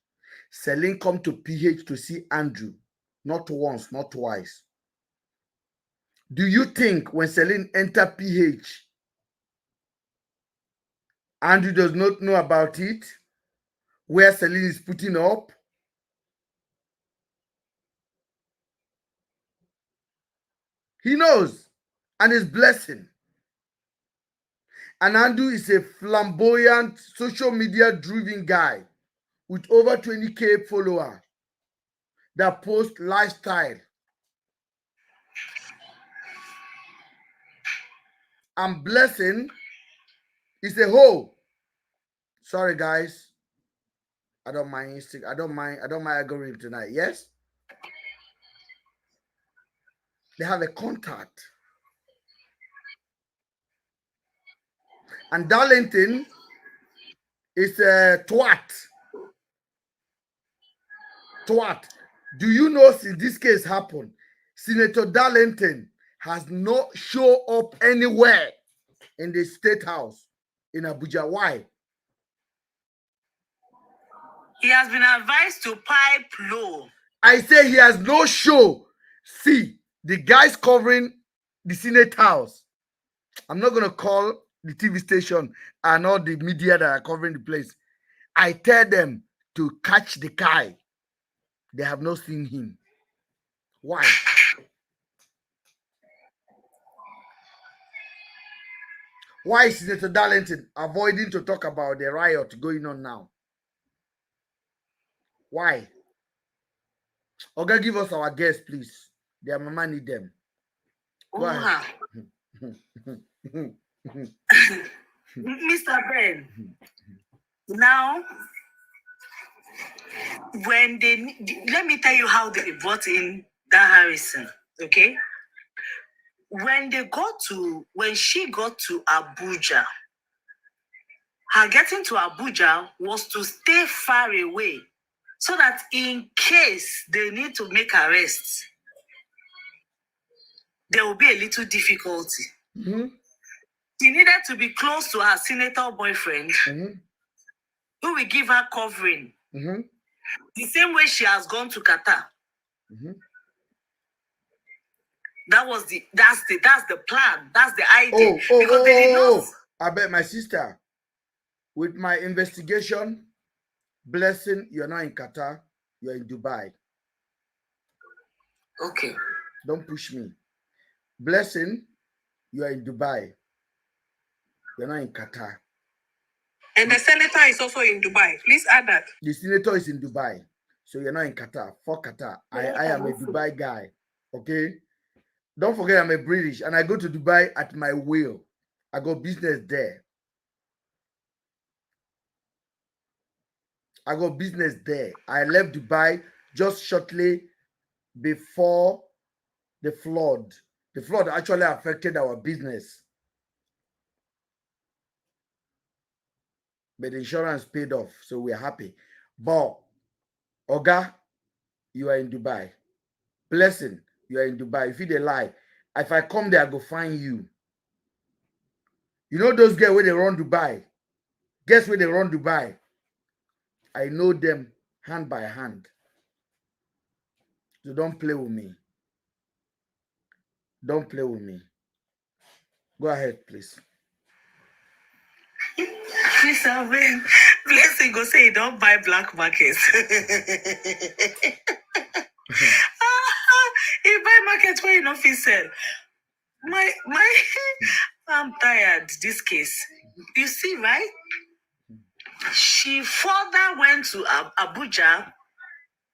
Celine come to PH to see Andrew, not once, not twice. Do you think when Celine enter PH, Andrew does not know about it? Where Celine is putting up? He knows, and is Blessing. And Andrew is a flamboyant, social media driven guy with over 20K followers that post lifestyle. And Blessing is a hoe. Sorry guys. I don't mind algorithm tonight. Yes? They have a contact. And Darlington is a twat. Twat. Do you know since this case happened, Senator Darlington has not show up anywhere in the State House in Abuja? Why? He has been advised to pipe low. I say he has no show. See, the guys covering the Senate House. I'm not going to call the TV station and all the media that are covering the place. I tell them to catch the guy. They have not seen him. Why? Why is Senator Darlington avoiding to talk about the riot going on now? Why? Okay, give us our guests, please. Their mama need them. Go ahead. Mr. Ben, now, when let me tell you how they brought in that Harrison, okay? When she got to Abuja, her getting to Abuja was to stay far away so that in case they need to make arrests, there will be a little difficulty. Mm-hmm. She needed to be close to her senator boyfriend, who will give her covering. The same way she has gone to Qatar. That's the plan. That's the idea. I bet my sister, with my investigation, Blessing, you're not in Qatar, you're in Dubai. Okay. Don't push me. Blessing, you are in Dubai. You're not in Qatar. And the senator is also in Dubai. Please add that. The senator is in Dubai. So you're not in Qatar. For Qatar. I am a Dubai guy. Okay? Don't forget I'm a British and I go to Dubai at my will. I got business there. I left Dubai just shortly before the flood. The flood actually affected our business. But the insurance paid off, so we're happy. But, Oga, you are in Dubai. Blessing, you are in Dubai. If you dey lie, if I come there, I go find you. You know those girls where they run Dubai? Guess where they run Dubai? I know them hand by hand. So don't play with me. Don't play with me. Go ahead, please. Mr. Ben, Blessing go say don't buy black markets. He buy market where you know fit sell. I'm tired. This case, you see, right? She further went to Abuja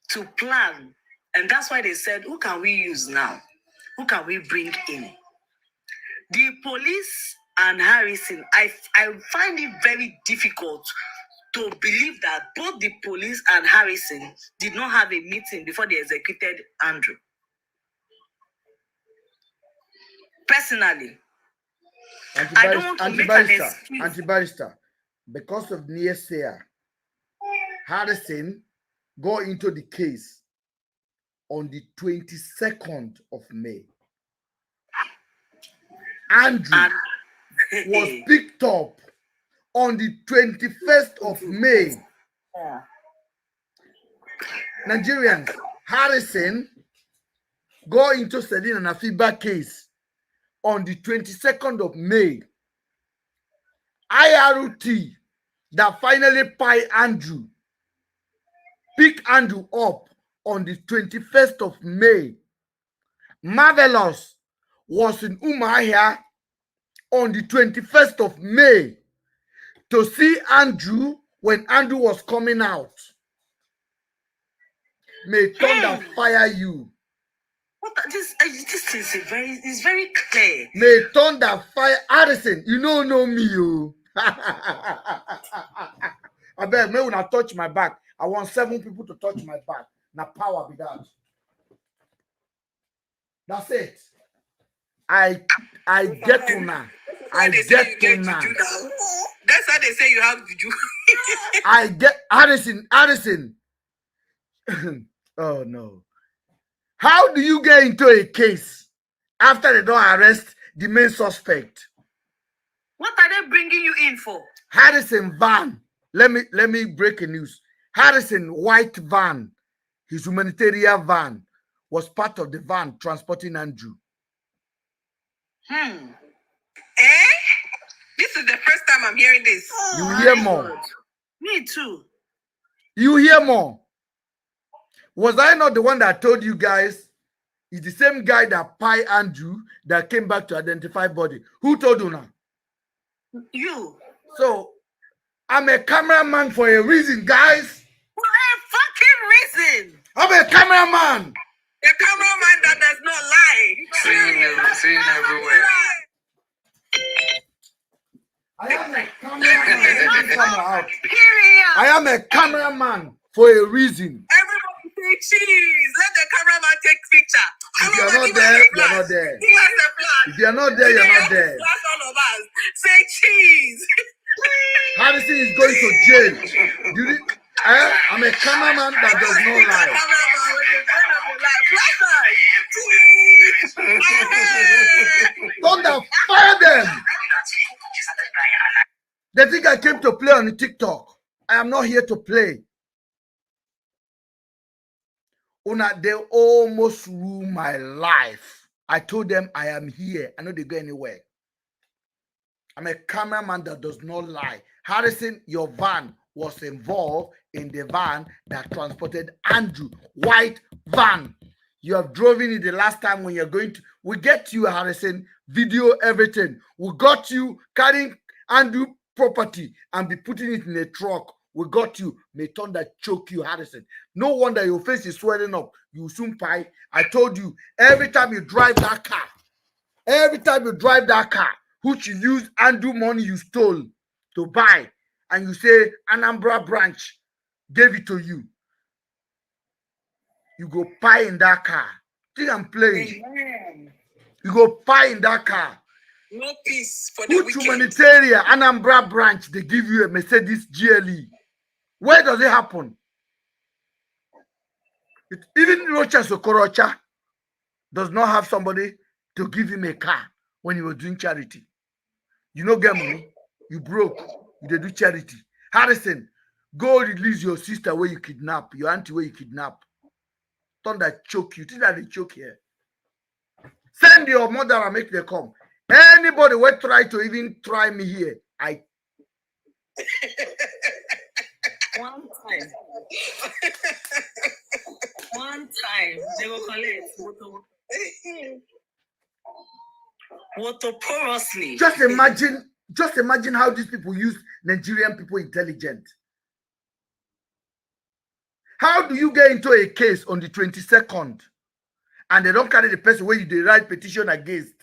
to plan, and that's why they said, "Who can we use now? Who can we bring in?" The police and Harrison, I find it very difficult to believe that both the police and Harrison did not have a meeting before they executed Andrew. Personally, I don't want to make an excuse. Anti-barrister, because of Nyesia, Harrison got into the case on the 22nd of May. Andrew was picked up on the 21st of May. Yeah. Nigerians, Harrison got into Sedin and Afiba case on the 22nd of May. IRT that finally picked Andrew up on the 21st of May. Marvelous was in Umuahia on the 21st of May to see Andrew when Andrew was coming out. May thunder fire you. What this is it's very clear. May thunder fire Harrison. You don't know me, you. I bet me when I touch my back. I want 7 people to touch my back. Now power be that. That's it. I get to now. I get to now. That's how they say you have to do. I get Harrison. Oh no. How do you get into a case after they don't arrest the main suspect? What are they bringing you in for? Harrison van. Let me break a news. Harrison white van, his humanitarian van, was part of the van transporting Andrew. This is the first time I'm hearing this. You hear more. God. Me too. You hear more. Was I not the one that told you guys? It's the same guy that pie Andrew that came back to identify body. Who told you now? You. So I'm a cameraman for a reason, guys. For a fucking reason. I'm a cameraman. A cameraman that does not lie. Seen everywhere. I am a cameraman. Let me come out. Period. I am a cameraman for a reason. Everybody say cheese. Let the cameraman take picture. If you're not there, you're not there. Give us a flag. If you're not there, you're not there. Flash all of us. Say cheese. Harrison is going to jail. I'm a cameraman that does not lie. Cameraman with the kind of the life. Flash us. Thunder, fire them. They think I came to play on the TikTok. I am not here to play. They almost ruined my life. I told them I am here. I know they go anywhere. I'm a cameraman that does not lie. Harrison, your van was involved in the van that transported Andrew. White van. You have driven it the last time when you're going to. We get you, Harrison. Video everything. We got you carrying Andrew property and be putting it in a truck. We got you. May thunder choke you, Harrison. No wonder your face is swelling up. You soon pie. I told you, every time you drive that car, which you use Andrew money you stole to buy, and you say Anambra branch gave it to you, you go pie in that car. Think I'm playing? Amen. You go pie in that car. No peace for the Which wicked. humanitarian Anambra branch they give you a Mercedes GLE? Where does it happen? Even Rocha Sokorocha does not have somebody to give him a car when he was doing charity. You no get money, you broke, you dey do charity. Harrison, go release your sister where you kidnap, your auntie where you kidnap. Thunder choke you. Think that they choke here. Send your mother and make them come. Anybody will try to even try me here. One time they will collect water porously. Just imagine how these people use Nigerian people intelligent. How do you get into a case on the 22nd and they don't carry the person where you write petition against?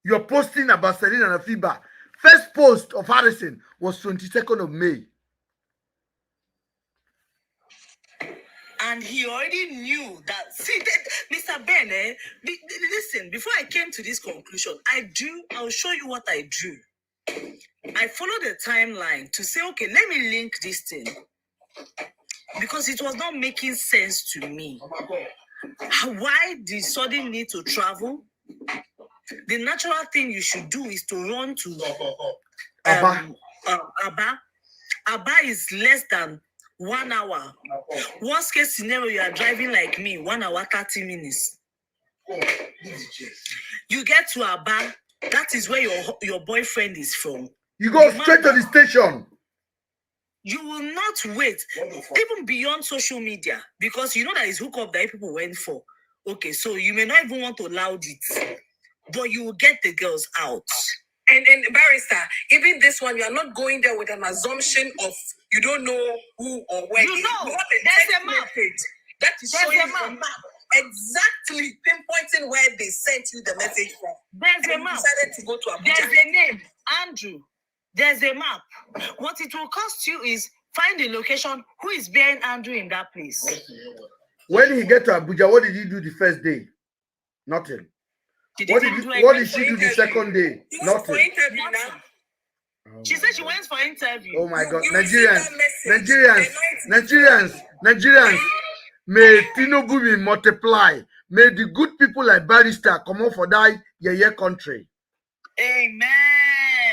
You're posting about Selena and Afiba. First post of Harrison was 22nd of May. And he already knew that. See, Mr. Ben, listen, before I came to this conclusion, I'll show you what I drew. I followed the timeline to say, okay, let me link this thing. Because it was not making sense to me. Why the sudden need to travel? The natural thing you should do is to run to Abba. Abba. Abba is less than 1 hour. Worst case scenario, you are driving like me, 1 hour, 30 minutes. You get to Abba, that is where your boyfriend is from. You go straight to the station. You will not wait, even beyond social media, because you know that is hookup that people went for. Okay, so you may not even want to loud it, but you will get the girls out. And barrister, even this one, you are not going there with an assumption of you don't know who or where. You know, have there's a map. That is There's showing a you map. a map. Exactly pinpointing where they sent you the message from. There's And a you map. decided to go to Abuja. There's a name, Andrew. There's a map. What it will cost you is find the location. Who is bearing Andrew in that place? When he get to Abuja, what did he do the first day? Nothing. What did she do the second day? He went for Nothing. interview now. Oh She my said she God. went for interview. Oh my God. You received Nigerians, that message Nigerians, may Tinubu be multiply. May the good people like Barrister come out for that yeah country. Amen.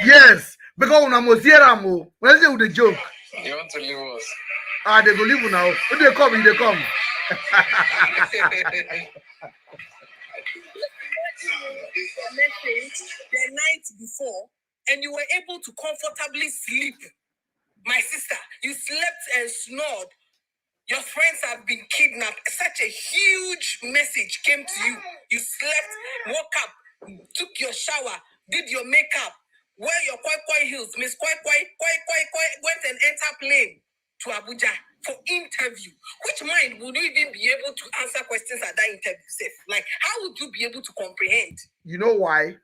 Yes, because when I'm here, when I say with the joke, You want to leave us? they go leave now. When they come, they come. message the night before, and you were able to comfortably sleep. My sister, you slept and snored. Your friends have been kidnapped. Such a huge message came to you. You slept, woke up, took your shower, did your makeup, wear your kwai heels, Miss kwai, went and enter plane to Abuja for interview. Which mind would you even be able to answer questions at that interview safe? Like, how would you be able to comprehend? You know why?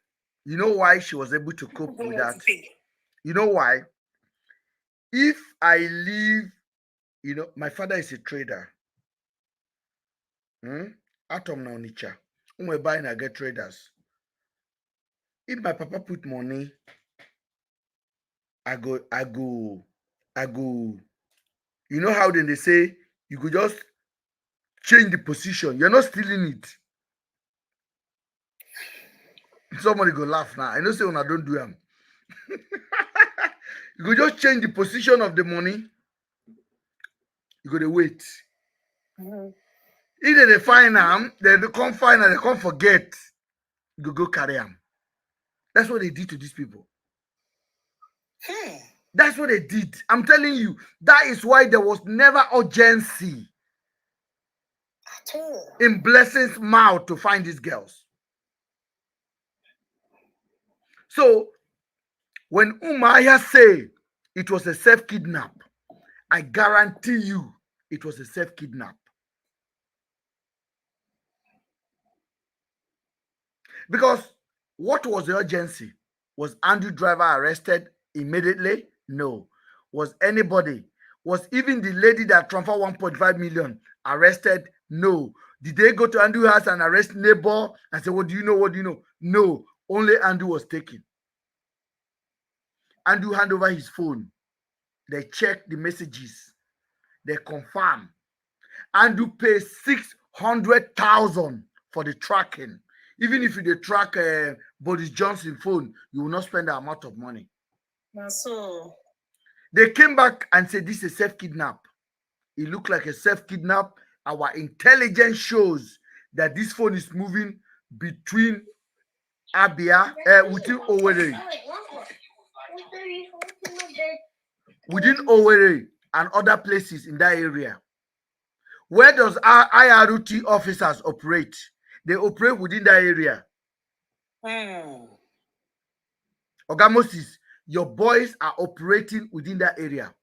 You know why she was able to cope with that? You know why? If I leave, you know, my father is a trader. Atom now nicha. When we buy and get traders. If my papa put money, I go. You know how then they say you could just change the position. You're not stealing it. Somebody go laugh now. I know say when I don't do them. You could just change the position of the money. You go to wait. Either they find them, they can't find them, they can't forget. You go carry them. That's what they did to these people. That's what they did. I'm telling you, that is why there was never urgency in Blessing's mouth to find these girls. So when Umaya say it was a self-kidnap, I guarantee you it was a self-kidnap. Because what was the urgency? Was Andrew Driver arrested immediately? No. Was anybody? Was even the lady that transferred 1.5 million arrested? No. Did they go to Andrew's house and arrest neighbor and say, what do you know? What do you know? No. Only Andrew was taken. Andrew hand over his phone. They check the messages. They confirm. Andrew pays 600,000 for the tracking. Even if you track Boris Johnson phone, you will not spend that amount of money. So they came back and said this is a self-kidnap. It looked like a self-kidnap. Our intelligence shows that this phone is moving between Abia, within Owerri and other places in that area. Where does our IRT officers operate? They operate within that area. Oga Moses, your boys are operating within that area.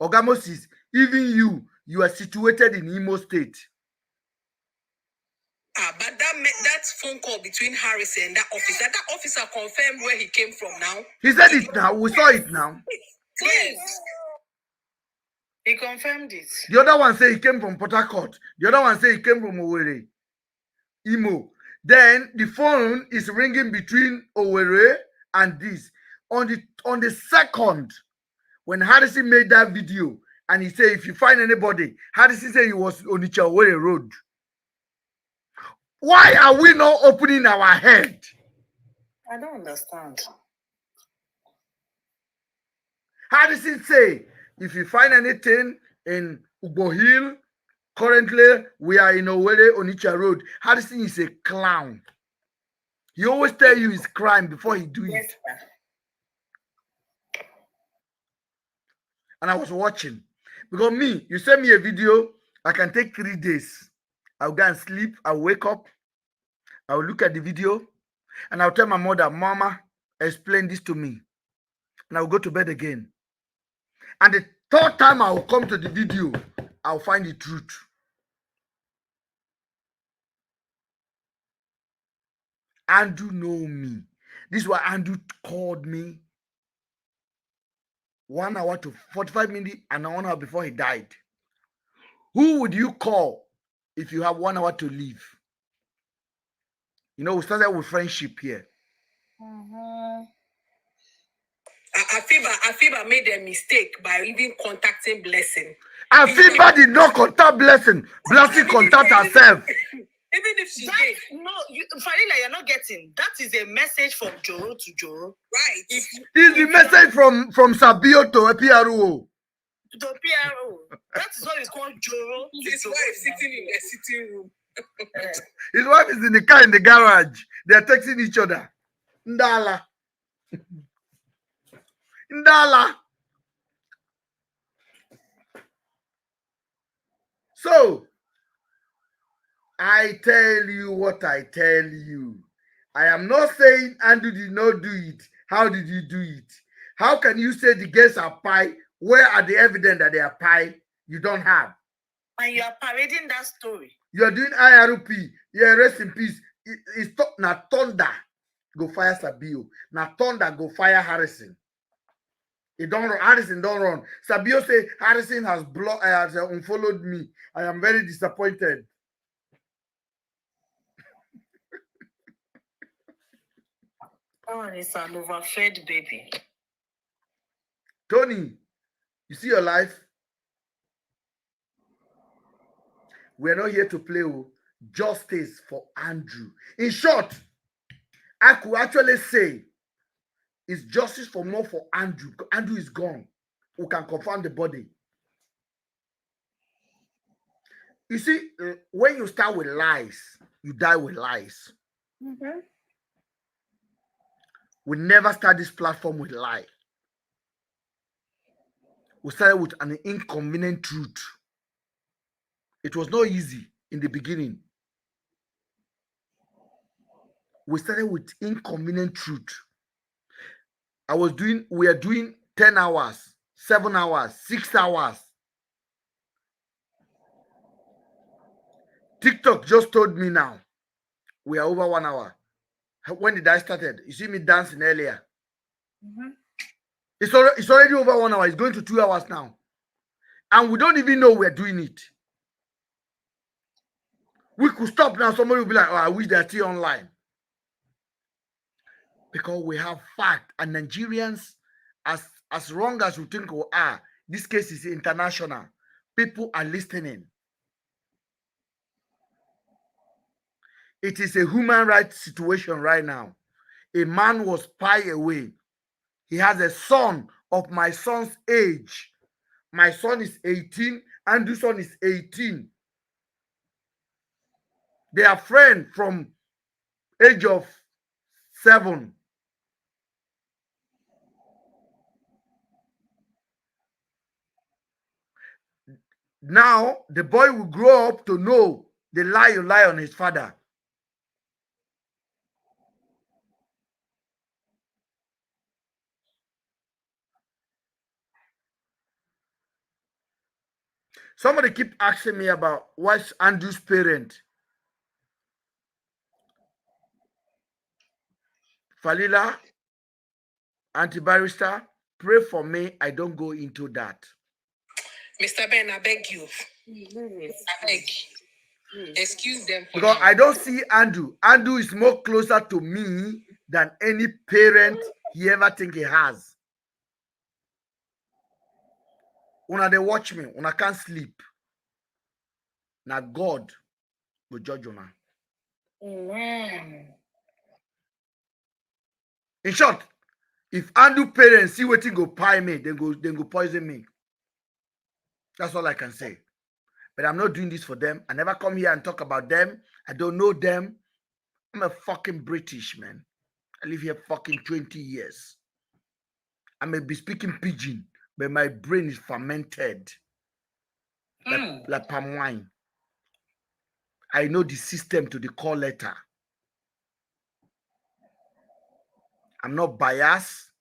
Oga Moses, even you are situated in Imo State. but that phone call between Harris and that officer confirmed where he came from now. He said it now. We saw it now. Yes. He confirmed it. The other one say he came from Port Harcourt. The other one say he came from Owerri, Imo. Then the phone is ringing between Owerri and this. On the second, when Harrison made that video, and he said, if you find anybody, Harrison said he was on Onitsha Owerri Road. Why are we not opening our head? I don't understand. Harrison say, if you find anything in Ugbo Hill, currently we are in Owerri Onitsha Road. Harrison is a clown. He always tell you his crime before he do it. And I was watching. Because me, you send me a video, I can take 3 days. I'll go and sleep, I'll wake up, I'll look at the video, and I'll tell my mother, Mama, explain this to me. And I'll go to bed again. And the third time I will come to the video, I'll find the truth. Andrew know me. This is why Andrew called me 1 hour to 45 minutes and 1 hour before he died. Who would you call if you have 1 hour to leave? You know, we started with friendship here. Afiba made a mistake by even contacting Blessing. Afiba did not contact Blessing. Blessing contact herself. Even if she did. No, Farila, you're not getting. That is a message from Joro to Joro. Right. It's the message from Sabio to a PRO. To PRO. That is what is called Joro. His wife sitting in the sitting room. His wife is in the car in the garage. They are texting each other. Ndala. Ndala. So, I tell you what I tell you. I am not saying Andrew did not do it. How did you do it? How can you say the girls are pie? Where are the evidence that they are pie? You don't have. And you are parading that story. You are doing IRP. Yeah, rest in peace. It's na Thunder go fire Sabio. Na Thunder go fire Harrison. It don't run. Harrison don't run. Sabio say Harrison has unfollowed me. I am very disappointed. Oh, it's an overfed baby. Tony, you see your life? We are not here to play justice for Andrew. In short, I could actually say it's justice for more for Andrew. Andrew is gone. We can confirm the body. You see, when you start with lies, you die with lies. Mm-hmm. We never start this platform with lie. We started with an inconvenient truth. It was not easy in the beginning. We started with inconvenient truth. We are doing 10 hours, 7 hours, 6 hours. TikTok just told me now, we are over 1 hour. When did I started? You see me dancing earlier. Mm-hmm. It's already over 1 hour. It's going to 2 hours now. And we don't even know we're doing it. We could stop now. Somebody will be like, oh, I wish they're still online. Because we have fact. And Nigerians, as wrong as you think we are, this case is international. People are listening. It is a human rights situation right now. A man was spied away. He has a son of my son's age. My son is 18, Andrew's son is 18. They are friends from age of 7. Now, the boy will grow up to know the lie you lie on his father. Somebody keep asking me about what's Andrew's parent. Falila, anti-barrister, pray for me. I don't go into that. Mr. Ben, I beg you. I beg. Excuse them for Because now. I don't see Andrew. Andrew is more closer to me than any parent he ever think he has. Una they watch me, una can't sleep. Now God will judge una. Amen. In short, if Andrew parents see what go pie me, then go poison me. That's all I can say. But I'm not doing this for them. I never come here and talk about them. I don't know them. I'm a fucking British man. I live here fucking 20 years. I may be speaking pidgin, but my brain is fermented like palm wine. I know the system to the call letter. I'm not biased.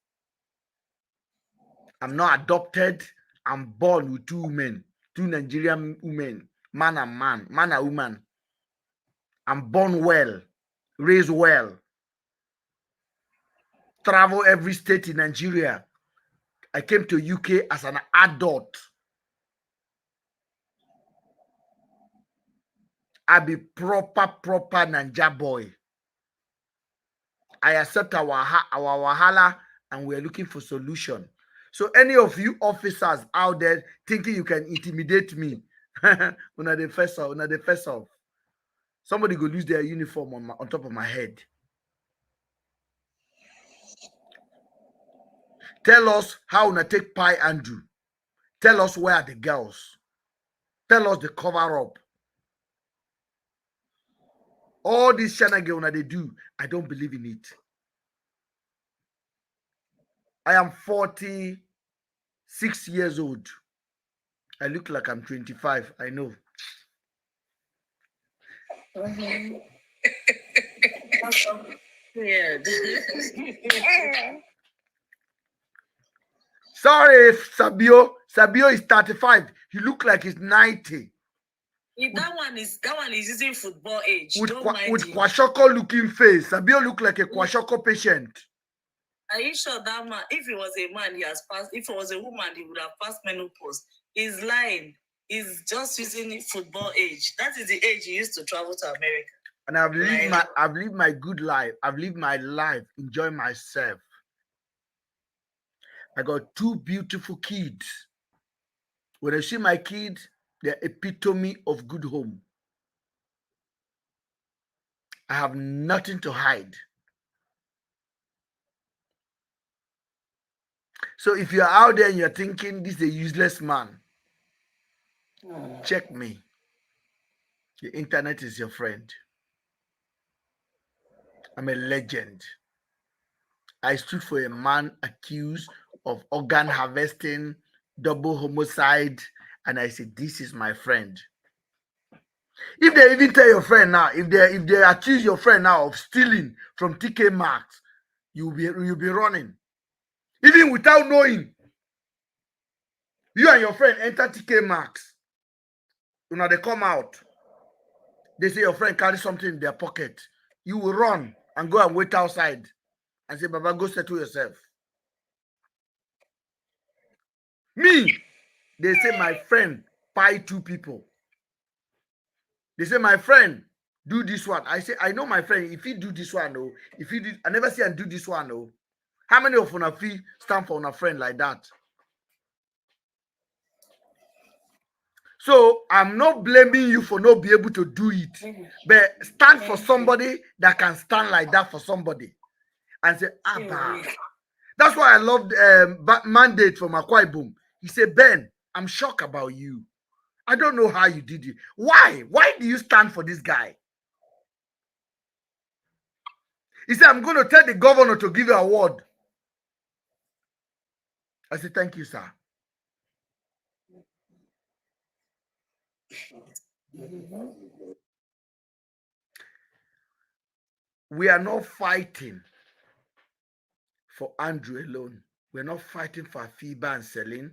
I'm not adopted. I'm born with two women, two Nigerian women, man and man, man and woman. I'm born well, raised well, travel every state in Nigeria. I came to UK as an adult. I be proper Ninja boy. I accept our wahala and we're looking for solution. So any of you officers out there thinking you can intimidate me, una the first off. Somebody go lose their uniform on top of my head. Tell us how una take pie Andrew. Tell us where are the girls. Tell us the cover up. All this shenanigans una they do, I don't believe in it. I am 46 years old. I look like I'm 25. I know. That's so weird. Sorry, Sabio. Sabio is 35. He look like he's 90. That one is using football age. With Don't mind him. kwashoko looking face. Sabio look like a kwashoko patient. Are you sure that man, if he was a man, he has passed, if it was a woman, he would have passed menopause? He's lying. He's just using football age. That is the age he used to travel to America. And I've lived my good life. I've lived my life, enjoy myself. I got two beautiful kids. When I see my kids, they're epitome of good home. I have nothing to hide. So if you're out there and you're thinking this is a useless man, check me. The internet is your friend. I'm a legend. I stood for a man accused of organ harvesting, double homicide, and I said, this is my friend. If they even tell your friend now, if they accuse your friend now of stealing from TK Maxx, you'll be running. Even without knowing. You and your friend enter TK Maxx. They come out. They say your friend carry something in their pocket. You will run and go and wait outside and say, Baba, go settle yourself. Me, they say my friend buy two people. They say my friend do this one. I say, I know my friend, if he do this one, no. If he did, I never see him do this one, no. How many of una fee stand for una friend like that? So I'm not blaming you for not be able to do it, but stand for somebody that can stand like that for somebody and say, Abba. That's why I love mandate from Akwa Ibom. He said, Ben, I'm shocked about you. I don't know how you did it. Why? Why do you stand for this guy? He said, I'm going to tell the governor to give you an award. I said, thank you, sir. We are not fighting for Andrew alone. We're not fighting for Afiba and Celine.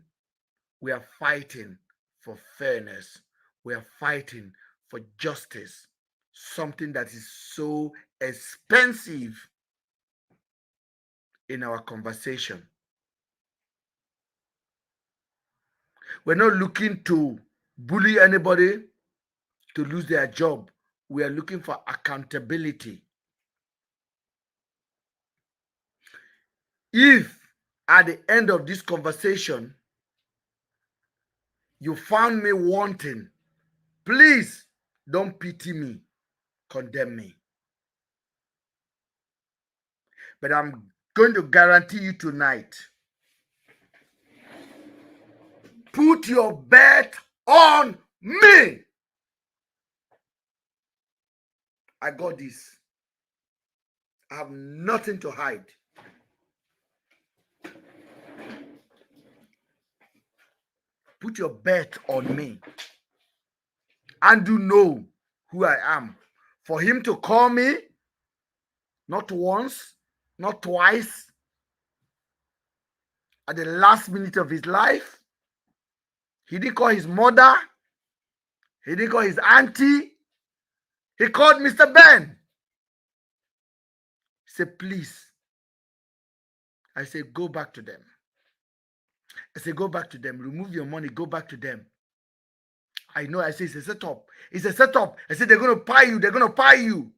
We are fighting for fairness. We are fighting for justice. Something that is so expensive. in our conversation. We're not looking to bully anybody to lose their job. We are looking for accountability. If at the end of this conversation you found me wanting, please don't pity me, condemn me. But I'm going to guarantee you tonight, put your bet on me. I got this. I have nothing to hide. Put your bet on me. And you know who I am. For him to call me, not once, not twice, at the last minute of his life, he didn't call his mother, he didn't call his auntie, he called Mr. Ben. He said, please. I said, go back to them. I said, go back to them. Remove your money, go back to them. I know, I said, it's a setup. It's a setup. I said, they're going to pay you. They're going to pay you.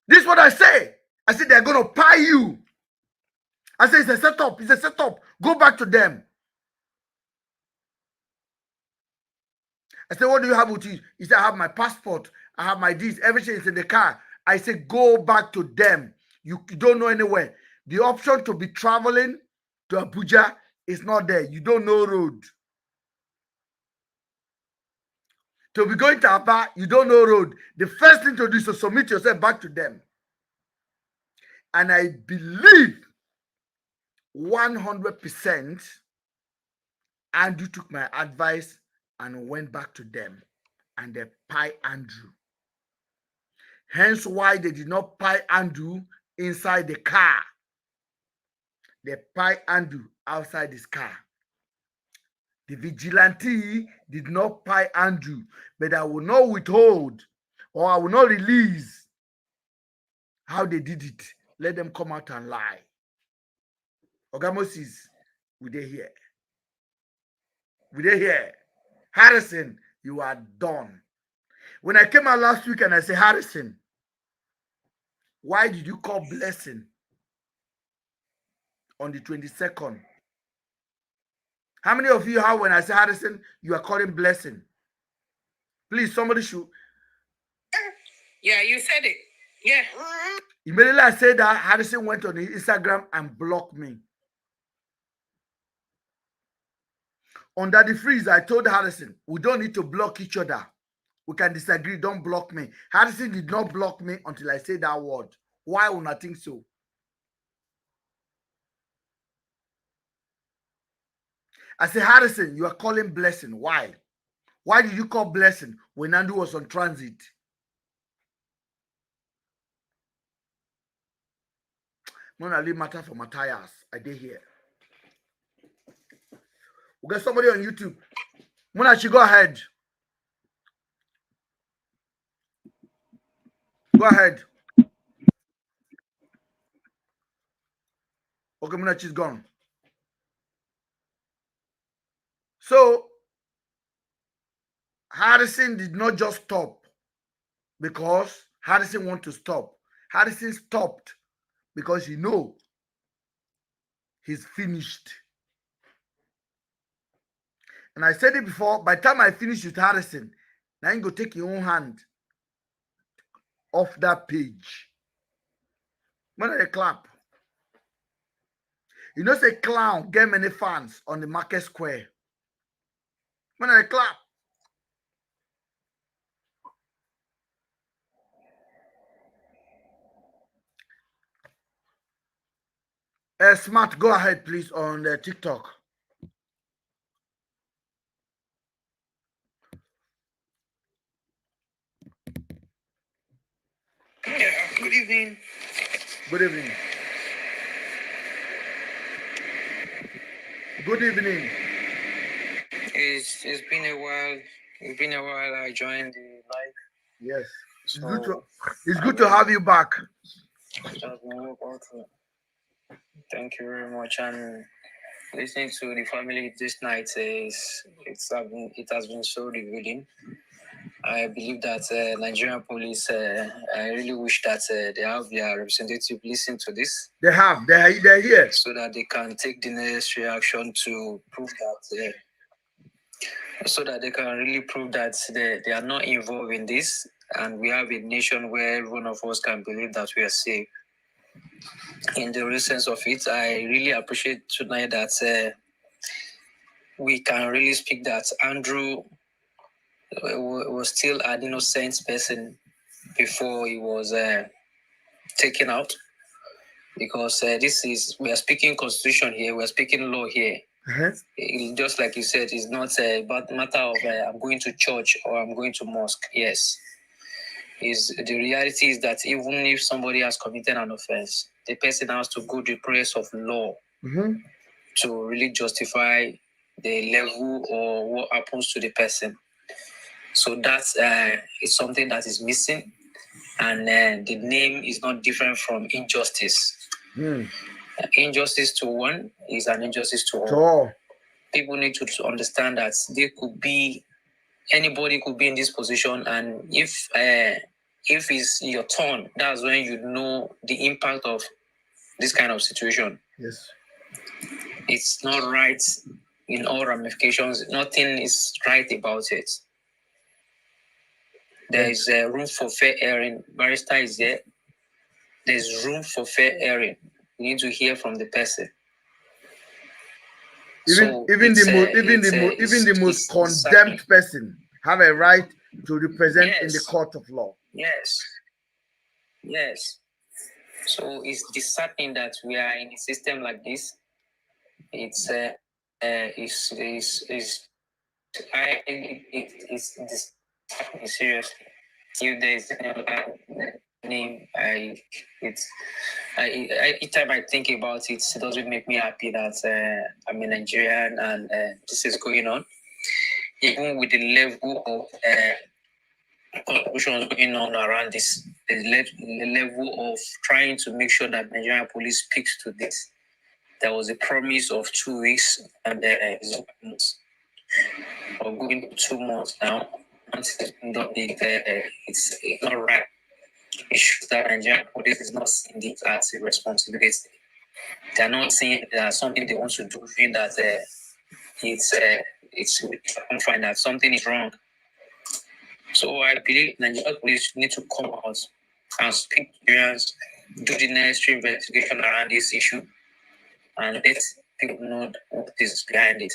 This is what I say. I said, they're going to pay you. I said, it's a setup. It's a setup. Go back to them. I said, what do you have with you? He said, I have my passport. I have my deeds. Everything is in the car. I said, go back to them. You don't know anywhere. The option to be traveling to Abuja is not there. You don't know road. To be going to Aba, you don't know road. The first thing to do is to submit yourself back to them. And I believe 100% Andrew took my advice and went back to them. And they pie Andrew. Hence why they did not pie Andrew inside the car. They pie Andrew outside his car. The vigilante did not pie Andrew, but I will not withhold or I will not release how they did it. Let them come out and lie. Oga Moses, we dey here. We dey here. Harrison, you are done. When I came out last week and I said, Harrison, why did you call Blessing on the 22nd? How many of you have when I say Harrison, you are calling Blessing? Please, somebody should. Yeah, you said it. Yeah. Immediately I said that, Harrison went on his Instagram and blocked me. Under the freeze, I told Harrison, we don't need to block each other. We can disagree, don't block me. Harrison did not block me until I said that word. Why would I think so? I said, Harrison, you are calling Blessing. Why? Why did you call Blessing when Andrew was on transit? Mona leave matter for Matthias. I did here. We got somebody on YouTube. Mona, she go ahead. Go ahead. Okay, Mona, she's gone. So, Harrison did not just stop because Harrison wanted to stop. Harrison stopped because he know he's finished. And I said it before, by the time I finish with Harrison, now you go take your own hand off that page. When I clap, you know, say clown get many fans on the market square. When I clap, Smart, go ahead, please, on TikTok. Yeah, good evening. Good evening. Good evening. It's been a while. It's been a while I joined the live. Yes. So It's good to have you back. just been working. Thank you very much. And listening to the family this night it has been so revealing. I believe that Nigerian police, I really wish that they have their representative listen to this. They're here. So that they can take the necessary action to prove that, so that they can really prove that they are not involved in this. And we have a nation where every one of us can believe that we are safe. In the real sense of it, I really appreciate tonight that we can really speak that Andrew was still an innocent person before he was taken out, because we are speaking constitution here, we are speaking law here. Just like you said, it's not a matter of I'm going to church or I'm going to mosque. Yes, is the reality is that even if somebody has committed an offense, the person has to go the process of law to really justify the level or what happens to the person. So that's it's something that is missing, and the name is not different from injustice. Injustice to one is an injustice to all. People need to understand that anybody could be in this position, and if it's your turn, that's when you know the impact of this kind of situation. Yes, it's not right in all ramifications. Nothing is right about it. There is room for fair hearing. Barrister is there. There's room for fair hearing. You need to hear from the person. Even the most condemned person have a right to represent in the court of law. Yes. So it's disheartening that we are in a system like this. It's seriously. If there's name, each time I think about it, it doesn't make me happy that I'm a Nigerian and this is going on. Even with the level of contributions going on around this, the level of trying to make sure that Nigerian police speaks to this. There was a promise of 2 weeks, and it's going 2 months now. It's not right. It shows that Nigerian police is not seeing it as a responsibility. They are not seeing it as something they want to do, feeling that it's find that something is wrong. So I believe Nigerian police need to come out and speak to Nigerians, do the necessary investigation around this issue, and let people know what is behind it.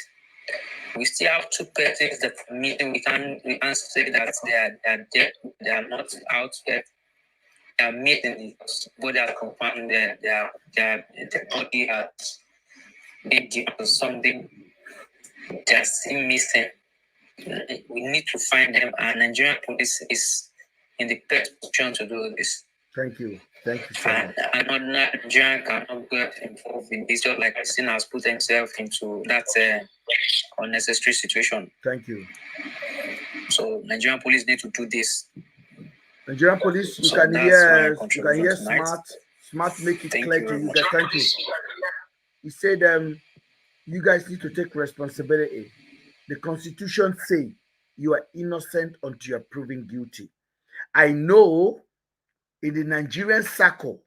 We still have 2 persons that are meeting. We can't say that they are not out there. They are meeting, but they are confirming their body has been given something. They are still missing. We need to find them, and Nigerian police is in the best position to do this. Thank you so much. Another Nigerian cannot get involved in this, just like Sin has put himself into that unnecessary situation. Thank you. So Nigerian police need to do this. Nigerian police, you can hear smart make it clear to you guys. Thank you. He said you guys need to take responsibility. The Constitution says you are innocent until you are proven guilty. I know in the Nigerian circle,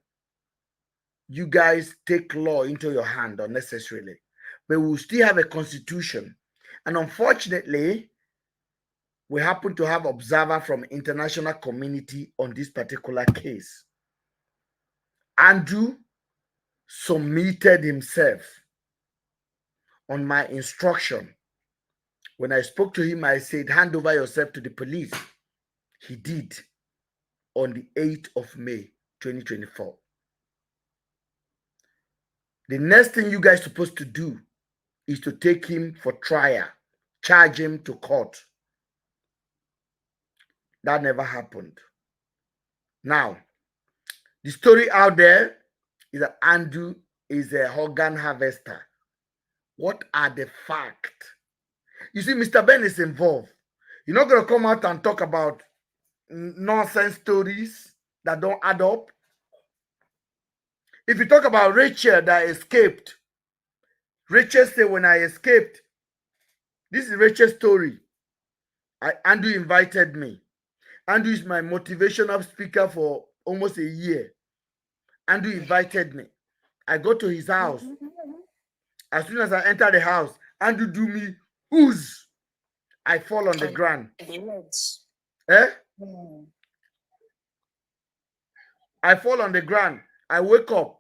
you guys take law into your hand unnecessarily, but we still have a constitution. And unfortunately, we happen to have observer from international community on this particular case. Andrew submitted himself on my instruction. When I spoke to him, I said, hand over yourself to the police. He did on the 8th of May, 2024. The next thing you guys are supposed to do is to take him for trial, charge him to court. That never happened. Now, the story out there is that Andrew is a organ harvester. What are the facts? You see, Mr. Ben is involved. You're not going to come out and talk about nonsense stories that don't add up. If you talk about Rachel that escaped, Rachel said, when I escaped, this is Rachel's story. Andrew invited me. Andrew is my motivational speaker for almost a year. Andrew invited me. I go to his house. As soon as I enter the house, Andrew do me who's. I fall on the ground. Eh? I fall on the ground. I wake up.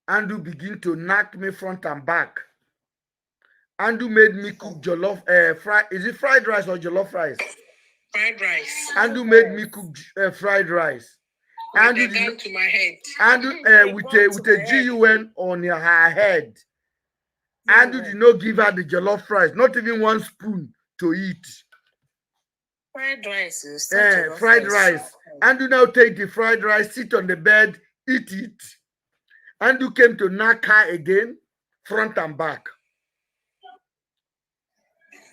Andrew begin to knock me front and back. Andrew made me cook jollof is it fried rice or jollof rice? Fried rice. Andrew made me cook fried rice. Andrew gun to my head. Andrew with a GUN on her head. Andrew did not give her the jollof rice, not even one spoon to eat. Fried rice. Fried rice. Andrew now take the fried rice, sit on the bed, eat it. Andrew came to knock her again, front and back.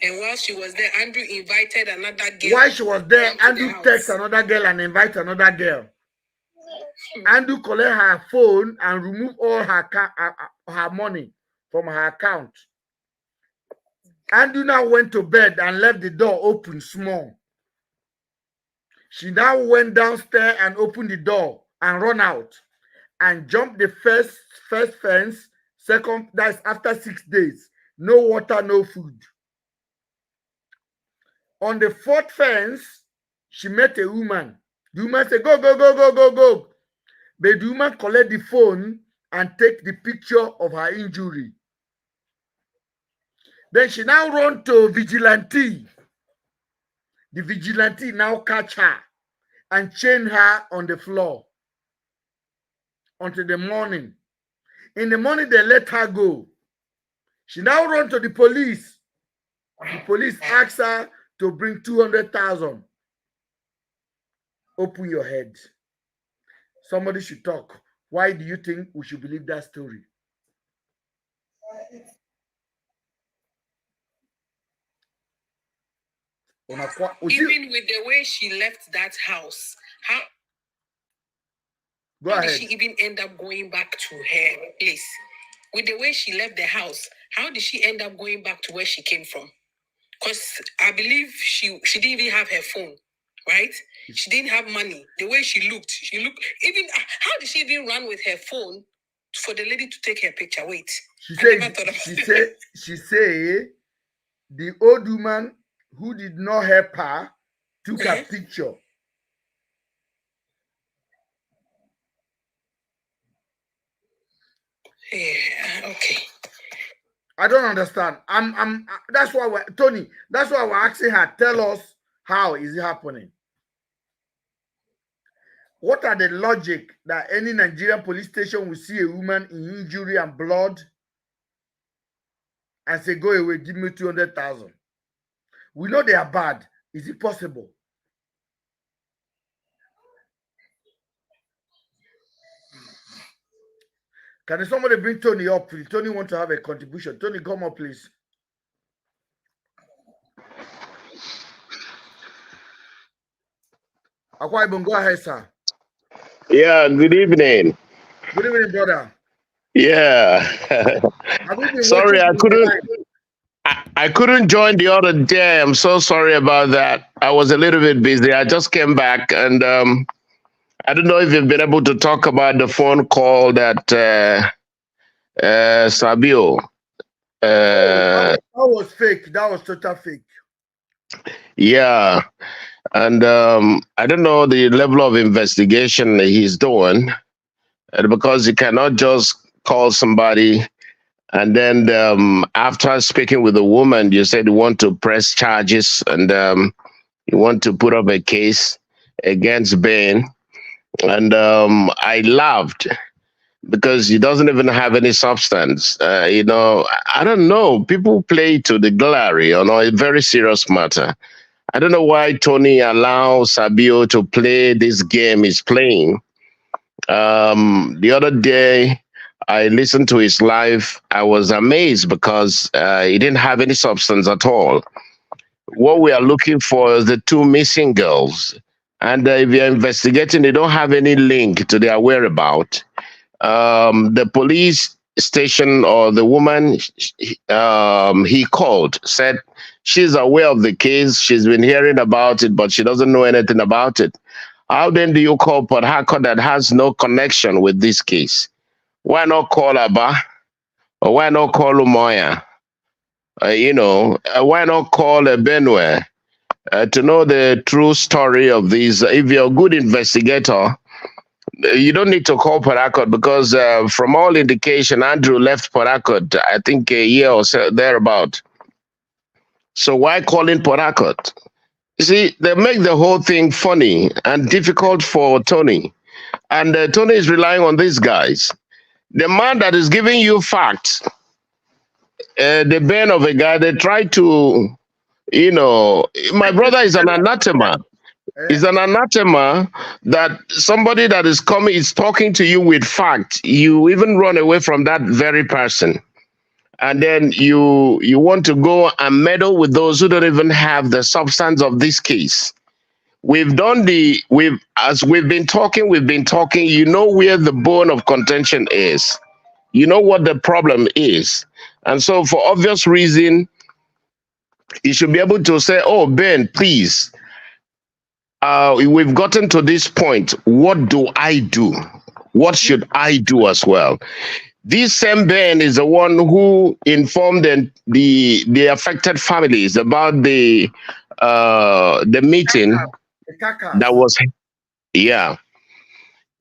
And while she was there, Andrew invited another girl. While she was there, Andrew text another girl and invite another girl. Andrew collect her phone and remove all her money from her account. Andrew now went to bed and left the door open small. She now went downstairs and opened the door and run out and jumped the first fence. Second, that's after 6 days. No water, no food. On the fourth fence, she met a woman. The woman said, go, go, go, go, go, go. But the woman collect the phone and take the picture of her injury. Then she now run to vigilante. The vigilante now catch her and chain her on the floor until the morning. In the morning, they let her go. She now run to the police. The police ask her to bring 200,000. Open your head. Somebody should talk. Why do you think we should believe that story? Even with the way she left that house, how did she even end up going back to her place? With the way she left the house, how did she end up going back to where she came from? Because I believe she didn't even have her phone, right? She didn't have money. The way she looked even. How did she even run with her phone for the lady to take her picture? Wait, she said the old woman who did not help her took a picture. Yeah, okay. I don't understand. That's why Tony. That's why we're asking her. Tell us how is it happening. What are the logic that any Nigerian police station will see a woman in injury and blood and say, "Go away, give me 200,000"? We know they are bad. Is it possible? Can somebody bring Tony up, please? Tony wants to have a contribution. Tony, come up, please. Akwa Ibom, go ahead, sir. Yeah, good evening. Good evening, brother. Yeah. Sorry, I couldn't join the other day. I'm so sorry about that. I was a little bit busy. I just came back, and I don't know if you've been able to talk about the phone call that Sabio. That was fake. That was total fake. Yeah. And I don't know the level of investigation that he's doing, because you cannot just call somebody and then after speaking with the woman, you said you want to press charges and you want to put up a case against Ben. And I laughed because he doesn't even have any substance. I don't know. People play to the gallery on a very serious matter. I don't know why Tony allows Sabio to play this game he's playing. The other day, I listened to his live. I was amazed because he didn't have any substance at all. What we are looking for is the two missing girls. And if you're investigating, they don't have any link to their whereabouts. the police station or the woman he called said she's aware of the case, she's been hearing about it, but she doesn't know anything about it. How then do you call Port Harcourt that has no connection with this case? Why not call Aba? Or why not call Umoya? Why not call Benue to know the true story of these? If you're a good investigator, you don't need to call Port Harcourt because from all indication, Andrew left Port Harcourt, I think a year or so thereabout. So why calling Port Harcourt? You see, they make the whole thing funny and difficult for Tony. And Tony is relying on these guys. The man that is giving you facts, the burn of a guy, they try to, my brother is an anathema. It's an anathema that somebody that is coming is talking to you with fact. You even run away from that very person. And then you want to go and meddle with those who don't even have the substance of this case. As we've been talking, you know where the bone of contention is. You know what the problem is. And so for obvious reason, you should be able to say, oh, Ben, please, we've gotten to this point. What do I do? What should I do as well? This same Ben is the one who informed the affected families about the meeting that was, yeah.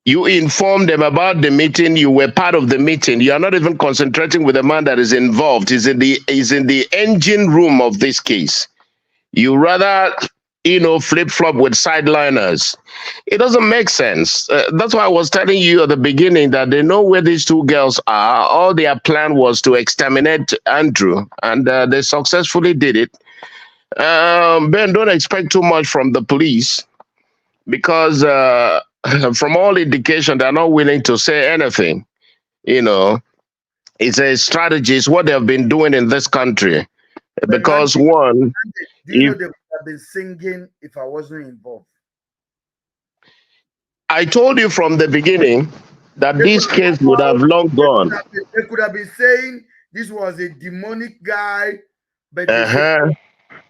You informed them about the meeting. You were part of the meeting. You are not even concentrating with the man that is involved. He's in the engine room of this case. You rather, flip-flop with sideliners. It doesn't make sense. That's why I was telling you at the beginning that they know where these two girls are. All their plan was to exterminate Andrew, and they successfully did it. Ben, don't expect too much from the police because from all indication, they're not willing to say anything. It's a strategy. It's what they've been doing in this country. Because one, do you know they would have been singing if I wasn't involved? I told you from the beginning that this case would have long gone. They could have been saying this was a demonic guy, but they said,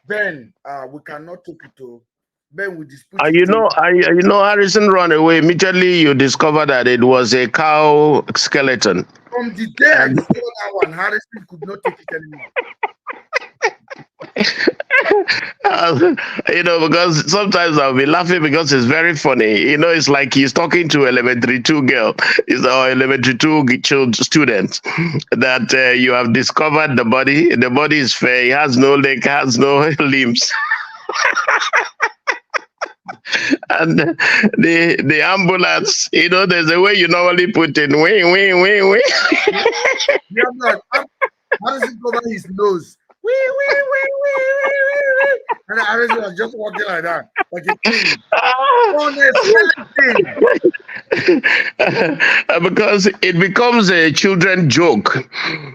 Ben, we cannot take it to Ben. We dispute. Harrison ran away immediately. You discovered that it was a cow skeleton. From the day I saw that one, Harrison could not take it anymore. Because sometimes I'll be laughing because it's very funny. It's like he's talking to elementary 2 girl, or elementary 2 student, that you have discovered the body. The body is fair. He has no leg, has no limbs. And the ambulance, there's a way you normally put in wing. Yeah, Harrison covered his nose. And Harrison was just walking like that, like a king. Because it becomes a children joke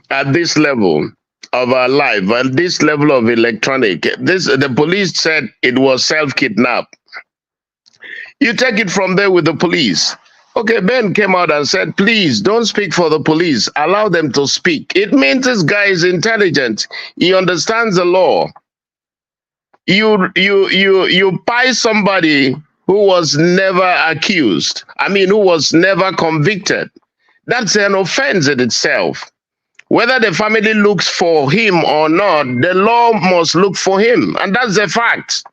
at this level of our life, at this level of electronic. The police said it was self-kidnap. You take it from there with the police. Okay, Ben came out and said, please don't speak for the police. Allow them to speak. It means this guy is intelligent. He understands the law. You buy somebody who was never accused. Who was never convicted. That's an offense in itself. Whether the family looks for him or not, the law must look for him. And that's the fact.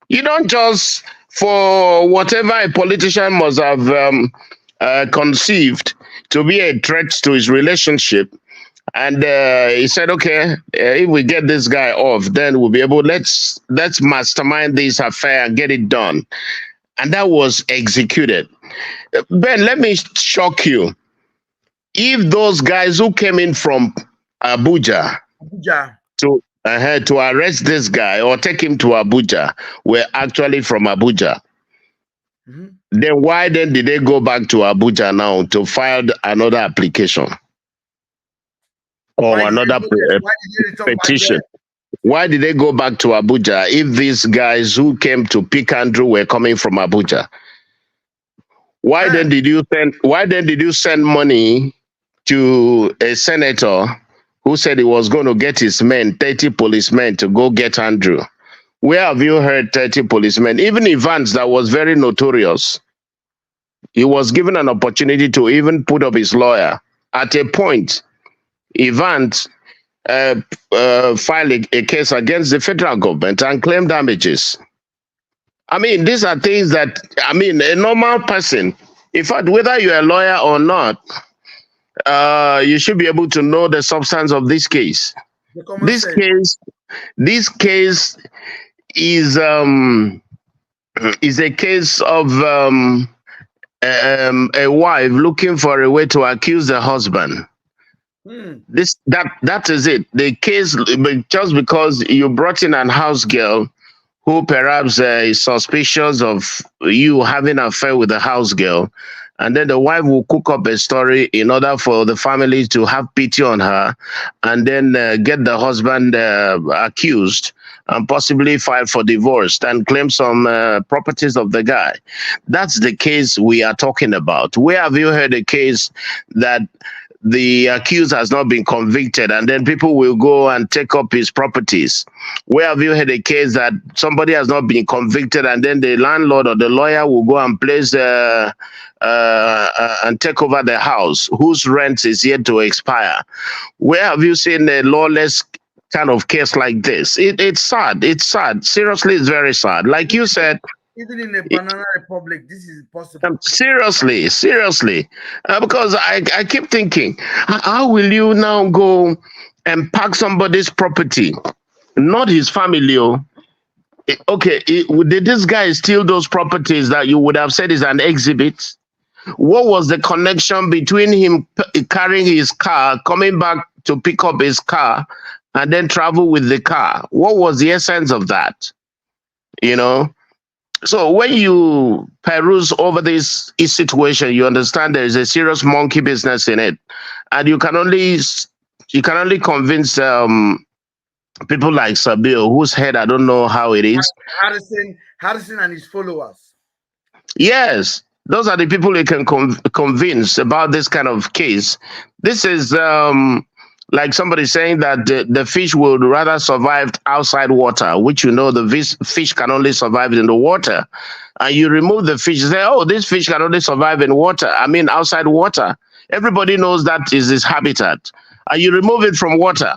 You don't just, for whatever a politician must have conceived to be a threat to his relationship. And he said, okay, if we get this guy off, then we'll be able, let's mastermind this affair and get it done. And that was executed. Ben, let me shock you. If those guys who came in from Abuja to arrest this guy or take him to Abuja were actually from Abuja, then why then did they go back to Abuja now to file another application or another petition? Why did they go back to Abuja if these guys who came to pick Andrew were coming from Abuja? Why then did you send money to a senator who said he was going to get his men, 30 policemen, to go get Andrew? Where have you heard 30 policemen? Even Evans, that was very notorious, he was given an opportunity to even put up his lawyer. At a point, Evans filed a case against the federal government and claimed damages. I mean, these are things that, I mean, a normal person, in fact, whether you're a lawyer or not, you should be able to know the substance of this case. This case is a case of a wife looking for a way to accuse the husband. That is it. The case, just because you brought in an house girl who perhaps is suspicious of you having an affair with the house girl, and then the wife will cook up a story in order for the family to have pity on her, and then get the husband accused and possibly file for divorce and claim some properties of the guy. That's the case we are talking about. Where have you heard a case that the accused has not been convicted and then people will go and take up his properties? Where have you had a case that somebody has not been convicted and then the landlord or the lawyer will go and place and take over the house whose rent is yet to expire? Where have you seen a lawless kind of case like this? It's sad. It's sad. Seriously, it's very sad. Like you said, even in a banana republic, this is possible. Seriously, because I keep thinking, how will you now go and pack somebody's property, not his family? Okay, did this guy steal those properties that you would have said is an exhibit? What was the connection between him carrying his car, coming back to pick up his car, and then travel with the car? What was the essence of that? You know? So when you peruse over this situation, you understand there is a serious monkey business in it, and you can only convince people like Sabil, whose head I don't know how it is. Harrison and his followers. Yes, those are the people you can convince about this kind of case. This is like somebody saying that the fish would rather survive outside water, which the fish can only survive in the water. And you remove the fish, you say, oh, this fish can only survive in water. I mean, outside water. Everybody knows that is its habitat. And you remove it from water.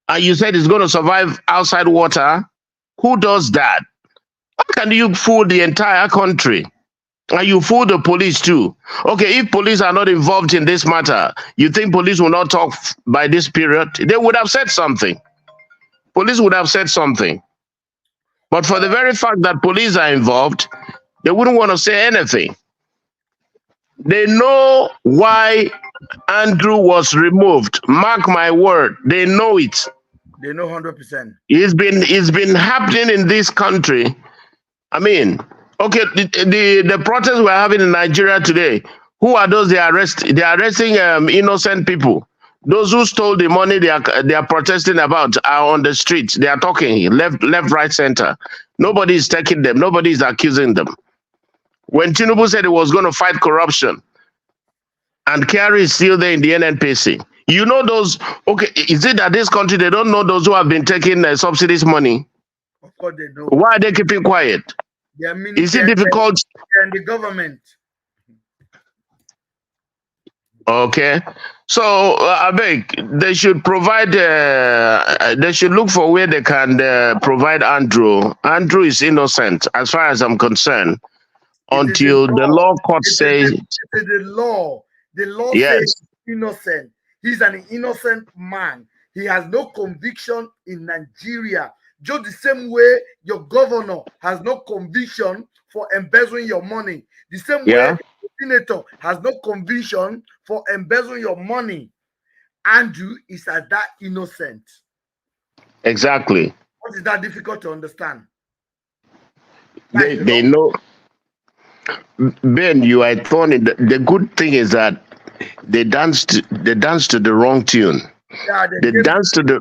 And you said it's going to survive outside water. Who does that? How can you fool the entire country? And you fool the police too. Okay, if police are not involved in this matter, you think police will not talk by this period? They would have said something. Police would have said something. But for the very fact that police are involved, they wouldn't want to say anything. They know why Andrew was removed. Mark my word, they know it. They know 100%. It's been happening in this country. I mean, okay, the protests we're having in Nigeria today, who are those they arrest? They are arresting innocent people. Those who stole the money they are protesting about are on the streets. They are talking left, right, center. Nobody is taking them. Nobody is accusing them. When Tinubu said he was going to fight corruption, and Kerry is still there in the NNPC, you know those, okay, is it that this country, they don't know those who have been taking subsidies money? Of course they know. Why are they keeping quiet? Is it difficult? And the government. Okay, so I beg they should provide. They should look for where they can provide Andrew. Andrew is innocent, as far as I'm concerned, until the law court says. It is the law. The law says he's innocent. He's an innocent man. He has no conviction in Nigeria. Just the same way your governor has no conviction for embezzling your money. The same way the senator has no conviction for embezzling your money. Andrew is as that innocent. Exactly. What is that difficult to understand? They know. Ben, you are funny. The good thing is that they dance to the wrong tune. Yeah, they dance to the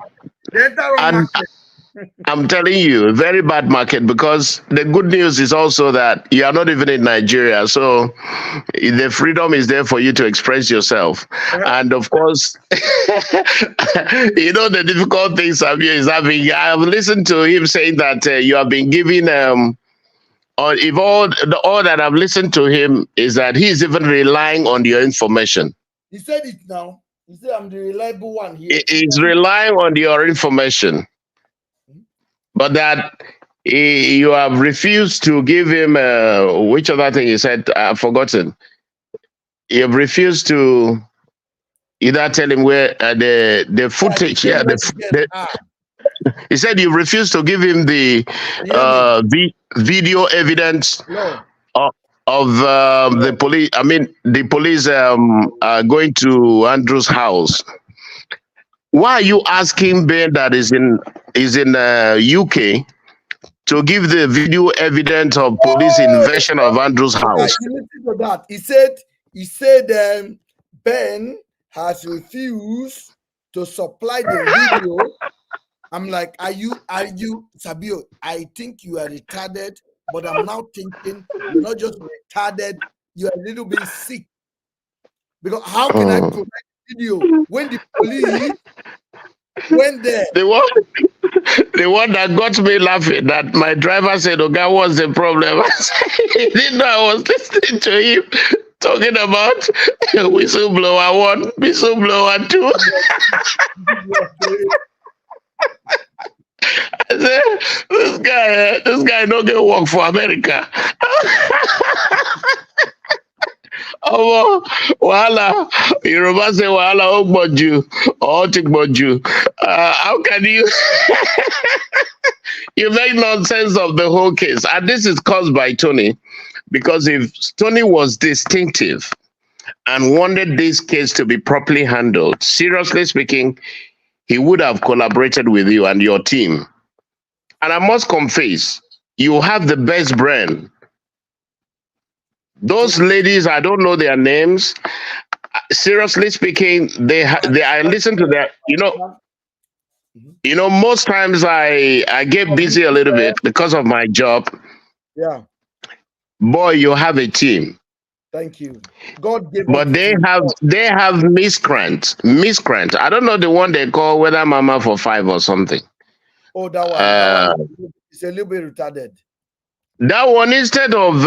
I'm telling you, very bad market, because the good news is also that you are not even in Nigeria. So the freedom is there for you to express yourself. And of course, the difficult thing Sabio is having. I have listened to him saying that you have been giving, or if all that I've listened to him is that he's even relying on your information. He said it now. He said, I'm the reliable one here. He's relying on your information. But that you have refused to give him, which other thing he said? I've forgotten. You have refused to either tell him where the footage. Yeah, he said you refused to give him the video evidence of the police. I mean, the police going to Andrew's house. Why are you asking Ben that is in UK to give the video evidence of police invasion of Andrew's house? Listen to that. He said Ben has refused to supply the video. I'm like, are you Sabio? I think you are retarded, but I'm now thinking you're not just retarded, you're a little bit sick. Because how can I provide video when the police went there? The one that got me laughing, that my driver said, "Okay, what's the problem?" He didn't know I was listening to him talking about whistleblower 1, whistleblower 2. I said, this guy don't get work for America. Oh, wahala. Yoruba say wahala ogboju or otigboju. How can you you make nonsense of the whole case? And this is caused by Tony, because if Tony was distinctive and wanted this case to be properly handled, seriously speaking, he would have collaborated with you and your team. And I must confess, you have the best brain. Those ladies, I don't know their names. Seriously speaking, I listen to their, most times I get busy a little bit because of my job. Yeah. Boy, you have a team. Thank you. God gave. But they have miscreant. I don't know the one they call Weather Mama for 5 or something. Oh, that one. It's a little bit retarded. That one, instead of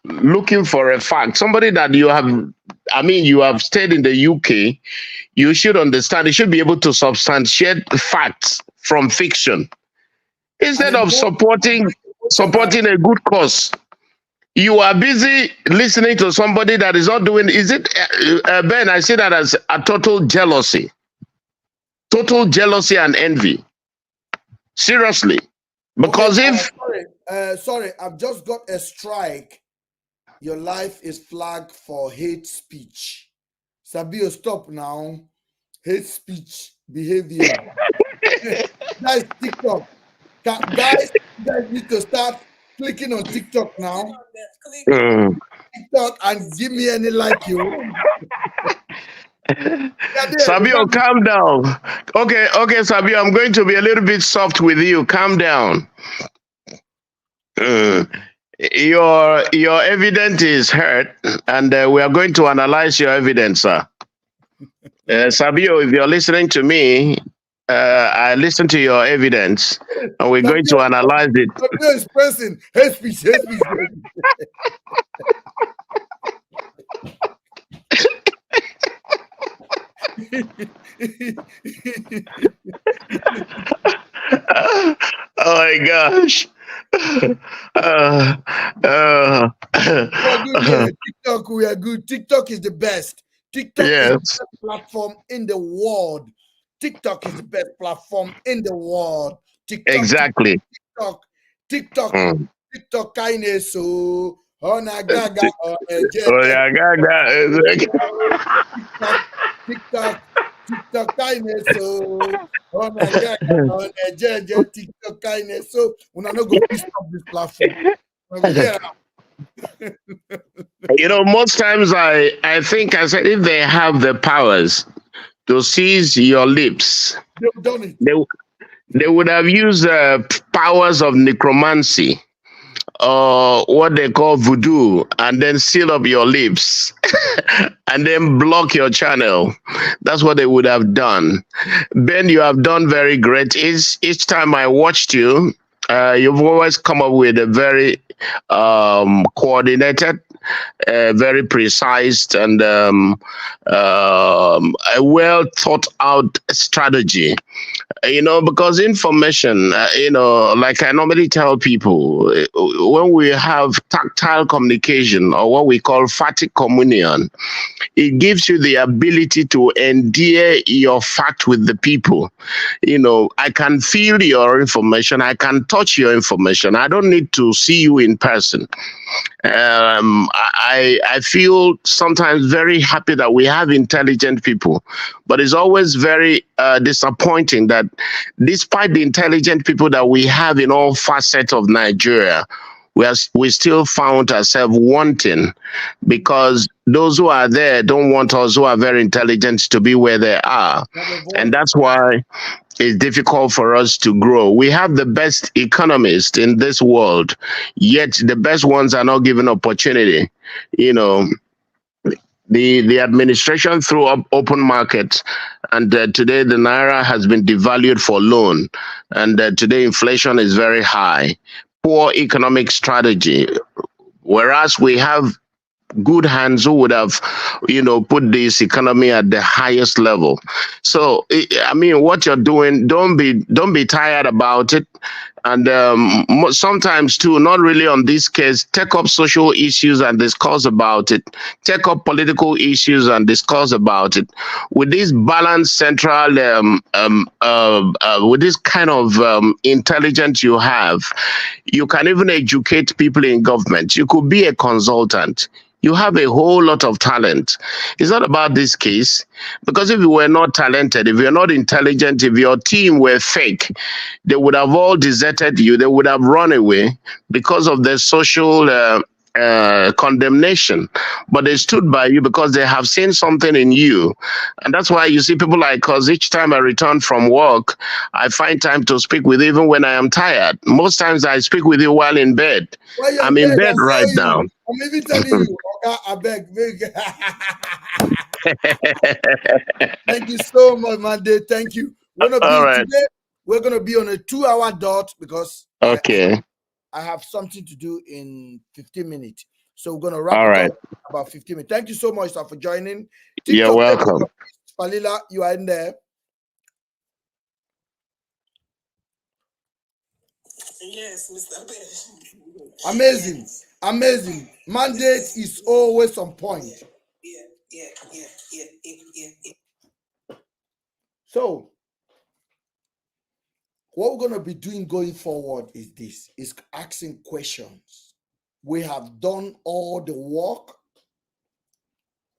looking for a fact, somebody that you have stayed in the UK, you should understand, you should be able to substantiate facts from fiction. Instead of supporting a good cause, you are busy listening to somebody that is not doing. Is it, Ben? I see that as a total jealousy and envy. Seriously. Because sorry, I've just got a strike. Your life is flagged for hate speech. Sabio, stop now. Hate speech behavior. Guys, TikTok. Guys, you guys need to start clicking on TikTok now. TikTok and give me any like you. Sabio, calm down. Okay, Sabio, I'm going to be a little bit soft with you. Calm down. Your evidence is heard, and we are going to analyze your evidence, sir. Sabio, if you're listening to me, I listen to your evidence, and we're going to analyze it. Sabio is pressing hate speech. Oh my gosh. TikTok, we are good. TikTok is the best. TikTok is the best platform in the world. TikTok is the best platform in the world. TikTok, exactly. TikTok, kindness. So, TikTok, kindness. So, TikTok kindness. So, we're not going to stop this platform. Most times I think, I said, if they have the powers to seize your lips, they've done it. They would have used powers of necromancy, or what they call voodoo, and then seal up your lips and then block your channel. That's what they would have done. Ben, you have done very great. Each time I watched you, you've always come up with a very coordinated, very precise, and a well thought out strategy. Because information, like I normally tell people, when we have tactile communication, or what we call phatic communion, it gives you the ability to endear your fact with the people. I can feel your information, I can touch your information, I don't need to see you in person. I feel sometimes very happy that we have intelligent people, but it's always very disappointing that despite the intelligent people that we have in all facets of Nigeria, we still found ourselves wanting, because those who are there don't want us who are very intelligent to be where they are. And that's why it's difficult for us to grow. We have the best economists in this world, yet the best ones are not given opportunity. The administration threw up open markets, and today the naira has been devalued for loan, and today inflation is very high. Poor economic strategy, whereas we have good hands who would have, put this economy at the highest level. So, I mean, what you're doing, don't be tired about it. And sometimes too, not really on this case, take up social issues and discuss about it. Take up political issues and discuss about it. With this balanced central, with this kind of intelligence you have, you can even educate people in government. You could be a consultant. You have a whole lot of talent. It's not about this case, because if you were not talented, if you're not intelligent, if your team were fake, they would have all deserted you. They would have run away because of the social condemnation. But they stood by you because they have seen something in you. And that's why you see people like us, each time I return from work, I find time to speak with you even when I am tired. Most times I speak with you while in bed. I'm in bed right now. I'm even telling you, okay, I beg. Thank you so much, Monday. Thank you. Today, we're gonna be on a 2-hour dot, because okay. I have something to do in 15 minutes. So we're gonna wrap it up about 15 minutes. Thank you so much, sir, for joining. You're welcome. Palila, you are in there. Yes, Mr. Ben. Amazing. Amazing. Mandate is always on point. Yeah. So, what we're going to be doing going forward is asking questions. We have done all the work.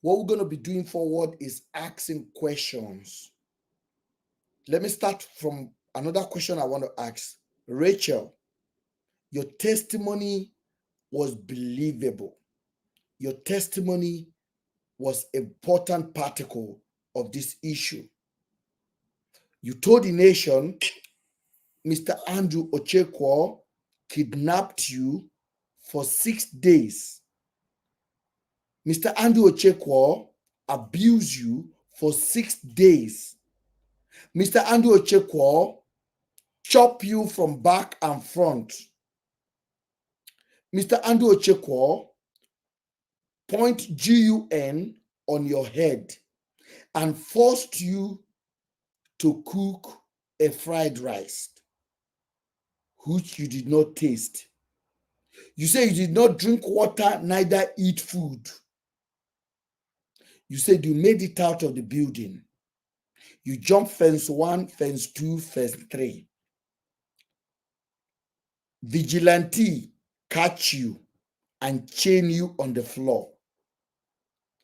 What we're going to be doing forward is asking questions. Let me start from another question I want to ask. Rachel, your testimony was believable. Your testimony was an important particle of this issue. You told the nation Mr. Andrew Ochekwo kidnapped you for 6 days. Mr. Andrew Ochekwo abused you for 6 days. Mr. Andrew Ochekwo chopped you from back and front. Mr. Andrew Ochekwo point GUN on your head and forced you to cook a fried rice, which you did not taste. You say you did not drink water, neither eat food. You said you made it out of the building. You jumped fence 1, fence 2, fence 3. Vigilante catch you and chain you on the floor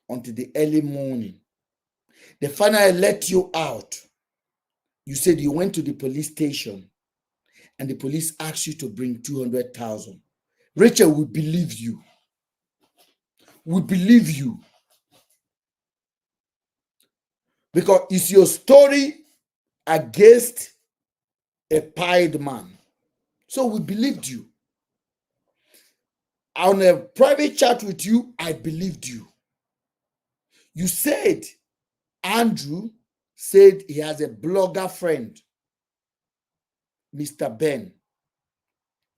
until the early morning. They finally let you out. You said you went to the police station and the police asked you to bring 200,000. Rachel, we believe you. We believe you. Because it's your story against a pied man. So we believed you. On a private chat with you, I believed you. You said Andrew said he has a blogger friend, Mr. Ben,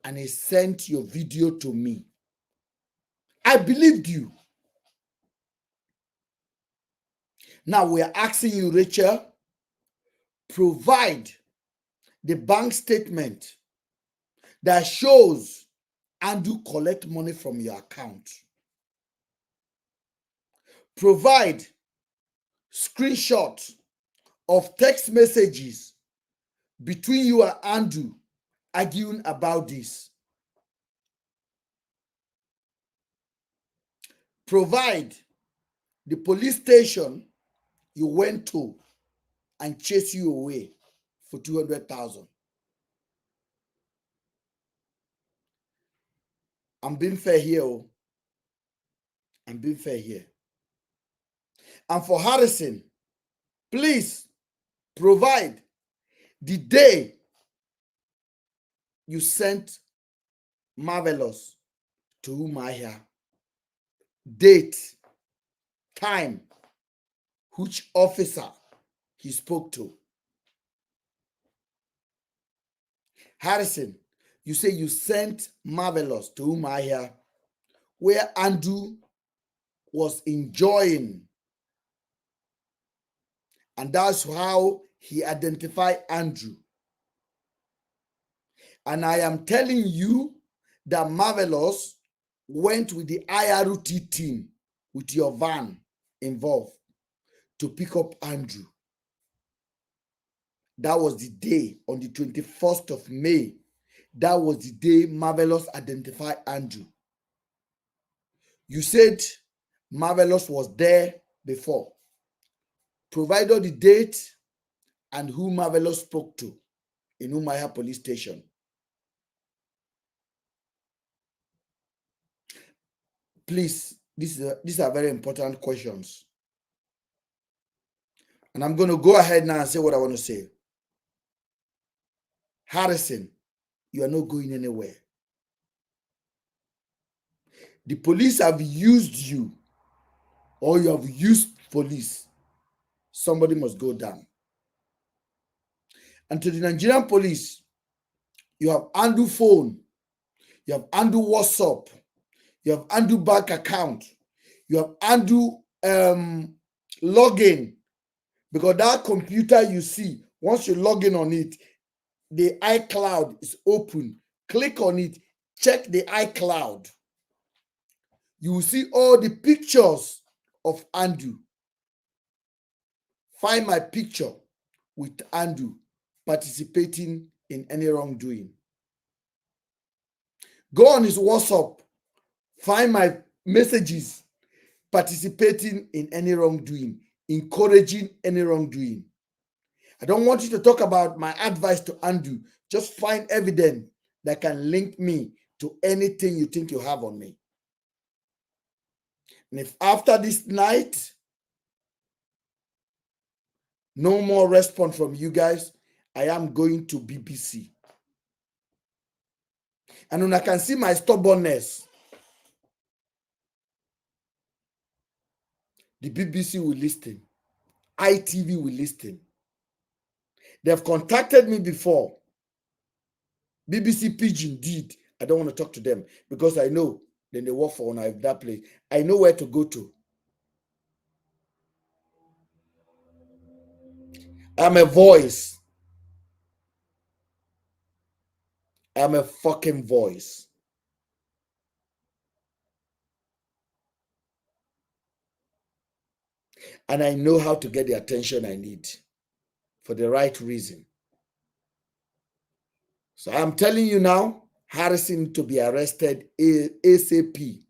and he sent your video to me. I believed you. Now we are asking you, Rachel, provide the bank statement that shows Andrew collect money from your account. Provide screenshots of text messages between you and Andrew arguing about this. Provide the police station you went to and chase you away for 200,000. I'm being fair here. I'm being fair here. And for Harrison, please provide the day you sent Marvelous to Umahia. Date, time, which officer he spoke to. Harrison, you say you sent Marvelous to Umahia, where Andrew was enjoying. And that's how he identified Andrew. And I am telling you that Marvelous went with the IRT team with your van involved to pick up Andrew. That was the day on the 21st of May. That was the day Marvelous identified Andrew. You said Marvelous was there before. Provide all the date and who Marvelous spoke to in Umaya police station. Please, these are very important questions. And I'm going to go ahead now and say what I want to say. Harrison, you are not going anywhere. The police have used you, or you have used police. Somebody must go down. And to the Nigerian police, you have Andrew phone, you have Andrew WhatsApp, you have Andrew bank account, you have Andrew login. Because that computer you see, once you log in on it, the iCloud is open. Click on it, check the iCloud. You will see all the pictures of Andrew. Find my picture with Andrew participating in any wrongdoing. Go on his WhatsApp. Find my messages participating in any wrongdoing, encouraging any wrongdoing. I don't want you to talk about my advice to Andrew. Just find evidence that can link me to anything you think you have on me. And if after this night, no more response from you guys, I am going to BBC. And when I can see my stubbornness, the BBC will listen. ITV will listen. They've contacted me before. BBC Pidgin did. I don't want to talk to them because I know then they work for that place. I know where to go to. I'm a voice. I'm a fucking voice. And I know how to get the attention I need for the right reason. So I'm telling you now, Harrison to be arrested ASAP,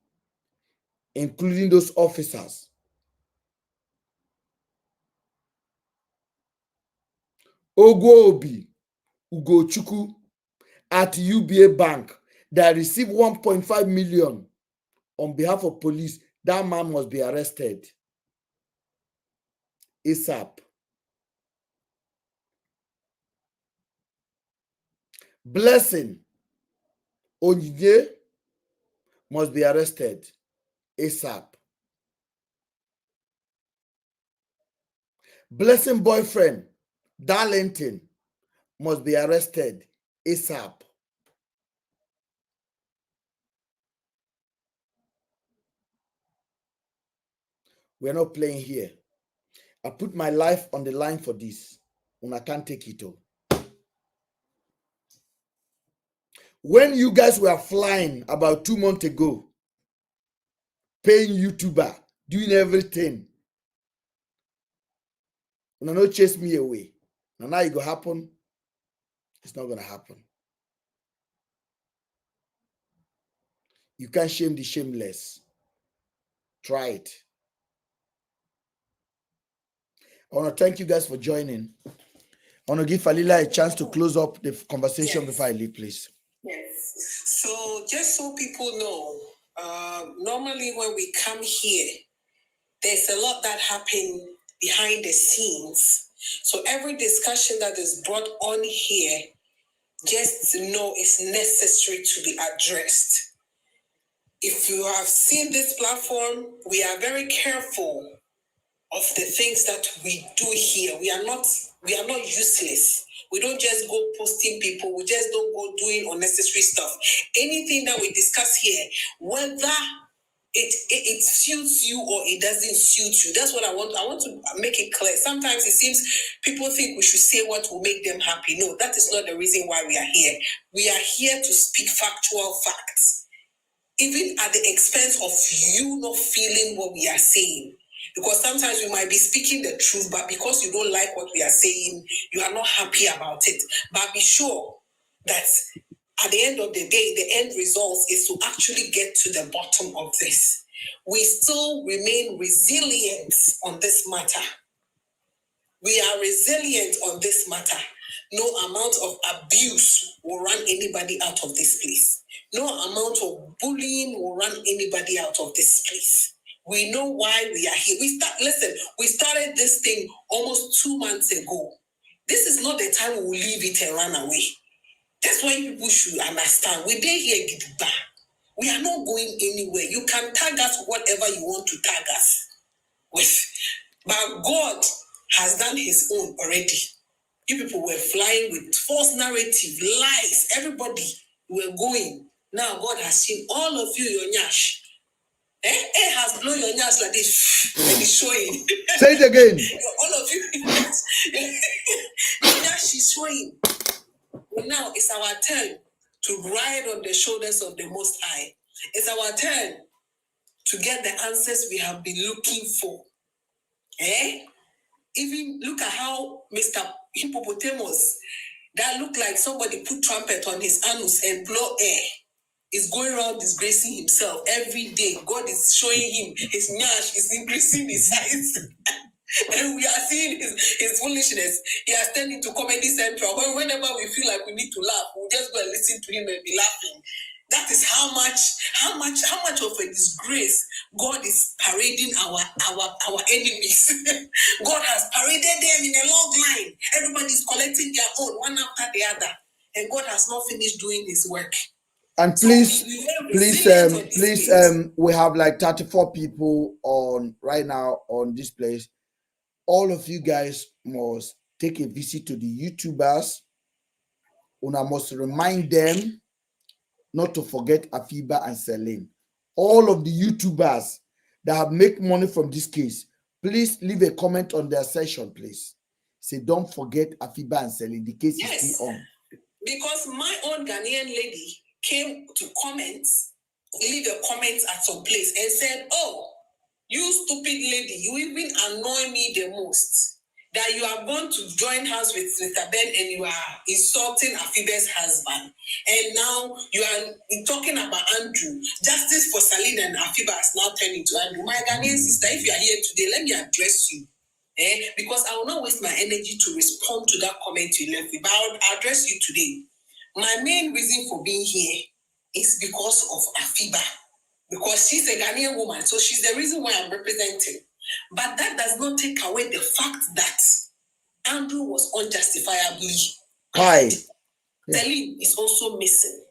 including those officers. Ogwobi Ugochukwu at UBA Bank that received 1.5 million on behalf of police, that man must be arrested ASAP. Blessing Onyinye must be arrested ASAP. Blessing boyfriend Darlington must be arrested ASAP. We're not playing here. I put my life on the line for this, and I can't take it all. When you guys were flying about 2 months ago, paying YouTuber, doing everything, and not chase me away. Now it go happen. It's not gonna happen. You can't shame the shameless. Try it. I want to thank you guys for joining. I want to give Falila a chance to close up the conversation before I leave, please. Yes. So just so people know, normally when we come here, there's a lot that happens behind the scenes. So every discussion that is brought on here, just know it's necessary to be addressed. If you have seen this platform, we are very careful of the things that we do here. We are not useless. We don't just go posting people. We just don't go doing unnecessary stuff. Anything that we discuss here, whether it suits you or it doesn't suit you, that's what I want. I want to make it clear. Sometimes it seems people think we should say what will make them happy. No, that is not the reason why we are here. We are here to speak factual facts, even at the expense of you not feeling what we are saying. Because sometimes we might be speaking the truth, but because you don't like what we are saying, you are not happy about it. But be sure that at the end of the day, the end result is to actually get to the bottom of this. We still remain resilient on this matter. We are resilient on this matter. No amount of abuse will run anybody out of this place. No amount of bullying will run anybody out of this place. We know why we are here. We started this thing almost 2 months ago. This is not the time we will leave it and run away. That's why people should understand. We did here Gidba. We are not going anywhere. You can tag us whatever you want to tag us with. But God has done his own already. You people were flying with false narrative, lies. Everybody were going. Now God has seen all of you, your nyash. It has blown your nyash like this. And it's showing. Say it again. All of you, your nyash is showing. Now it's our turn to ride on the shoulders of the Most High. It's our turn to get the answers we have been looking for. Even look at how Mr. Hippopotamus, that looked like somebody put trumpet on his anus and blow air, is going around disgracing himself every day. God is showing him his nyash is increasing his size. And we are seeing his foolishness. He has turned into Comedy Central. Whenever we feel like we need to laugh, we'll just go and listen to him and be laughing. That is how much of a disgrace God is parading our enemies. God has paraded them in a long line. Everybody's collecting their own one after the other, and God has not finished doing his work. And please, we have like 34 people on right now on this place. All of you guys must take a visit to the YouTubers. And I must remind them not to forget Afiba and Celine. All of the YouTubers that have made money from this case, please leave a comment on their session, please. Say, don't forget Afiba and Celine. The case is still on. Because my own Ghanaian lady came to comment, leave a comment at some place and said, oh, you stupid lady, you even annoy me the most. That you are going to join hands with Mr. Ben and you are insulting Afibe's husband. And now you are talking about Andrew. Justice for Saline and Afiba has now turned into Andrew. My Ghanaian sister, if you are here today, let me address you. Because I will not waste my energy to respond to that comment you left me. But I'll address you today. My main reason for being here is because of Afiba. Because she's a Ghanaian woman, so she's the reason why I'm representing. But that does not take away the fact that Andrew was unjustifiably. Why? Celine is also missing.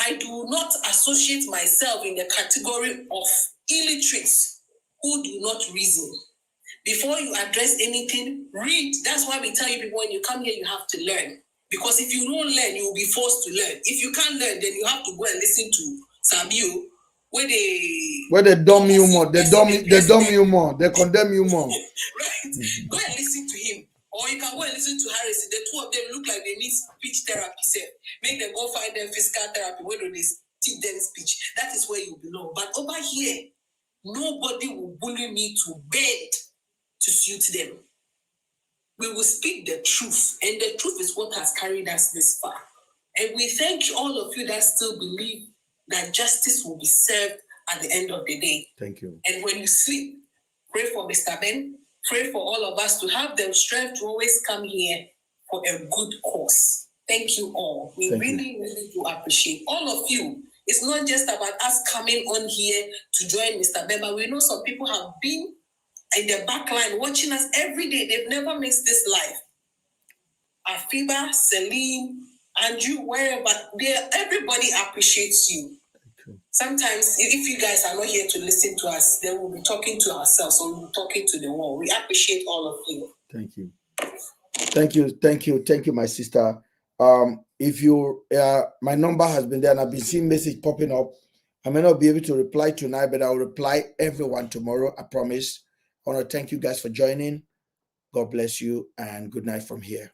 I do not associate myself in the category of illiterates who do not reason. Before you address anything, read. That's why we tell you people when you come here, you have to learn. Because if you don't learn, you will be forced to learn. If you can't learn, then you have to go and listen to Sabio, where they dumb you more, they dumb you more, they condemn you more. Right? Go and listen to him. Or you can go and listen to Harris. The two of them look like they need speech therapy. Make them go find them physical therapy. Where do they teach them speech? That is where you belong. But over here, nobody will bully me to bed to suit them. We will speak the truth, and the truth is what has carried us this far. And we thank all of you that still believe that justice will be served at the end of the day. Thank you. And when you sleep, pray for Mr. Ben. Pray for all of us to have the strength to always come here for a good cause. Thank you all. We really do appreciate all of you. It's not just about us coming on here to join Mr. Ben, but we know some people have been in the back line watching us every day. They've never missed this live. Afiba, Celine, and you, wherever, everybody appreciates you. Sometimes, if you guys are not here to listen to us, then we'll be talking to ourselves or we'll be talking to the world. We appreciate all of you. Thank you. Thank you, my sister. If you, my number has been there and I've been seeing message popping up. I may not be able to reply tonight, but I'll reply everyone tomorrow. I promise. I want to thank you guys for joining. God bless you and good night from here.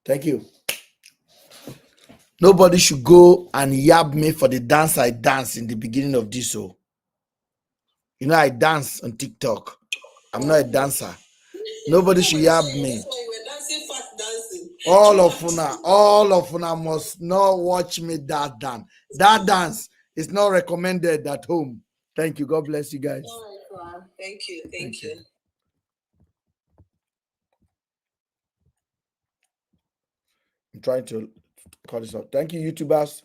Thank you. Nobody should go and yab me for the dance I danced in the beginning of this show. You know, I dance on TikTok. I'm not a dancer. Nobody should yab me. All of una must not watch me that dance. That dance is not recommended at home. Thank you. God bless you guys. All right, thank you. Thank you. I'm trying to cut this off. Thank you, YouTubers.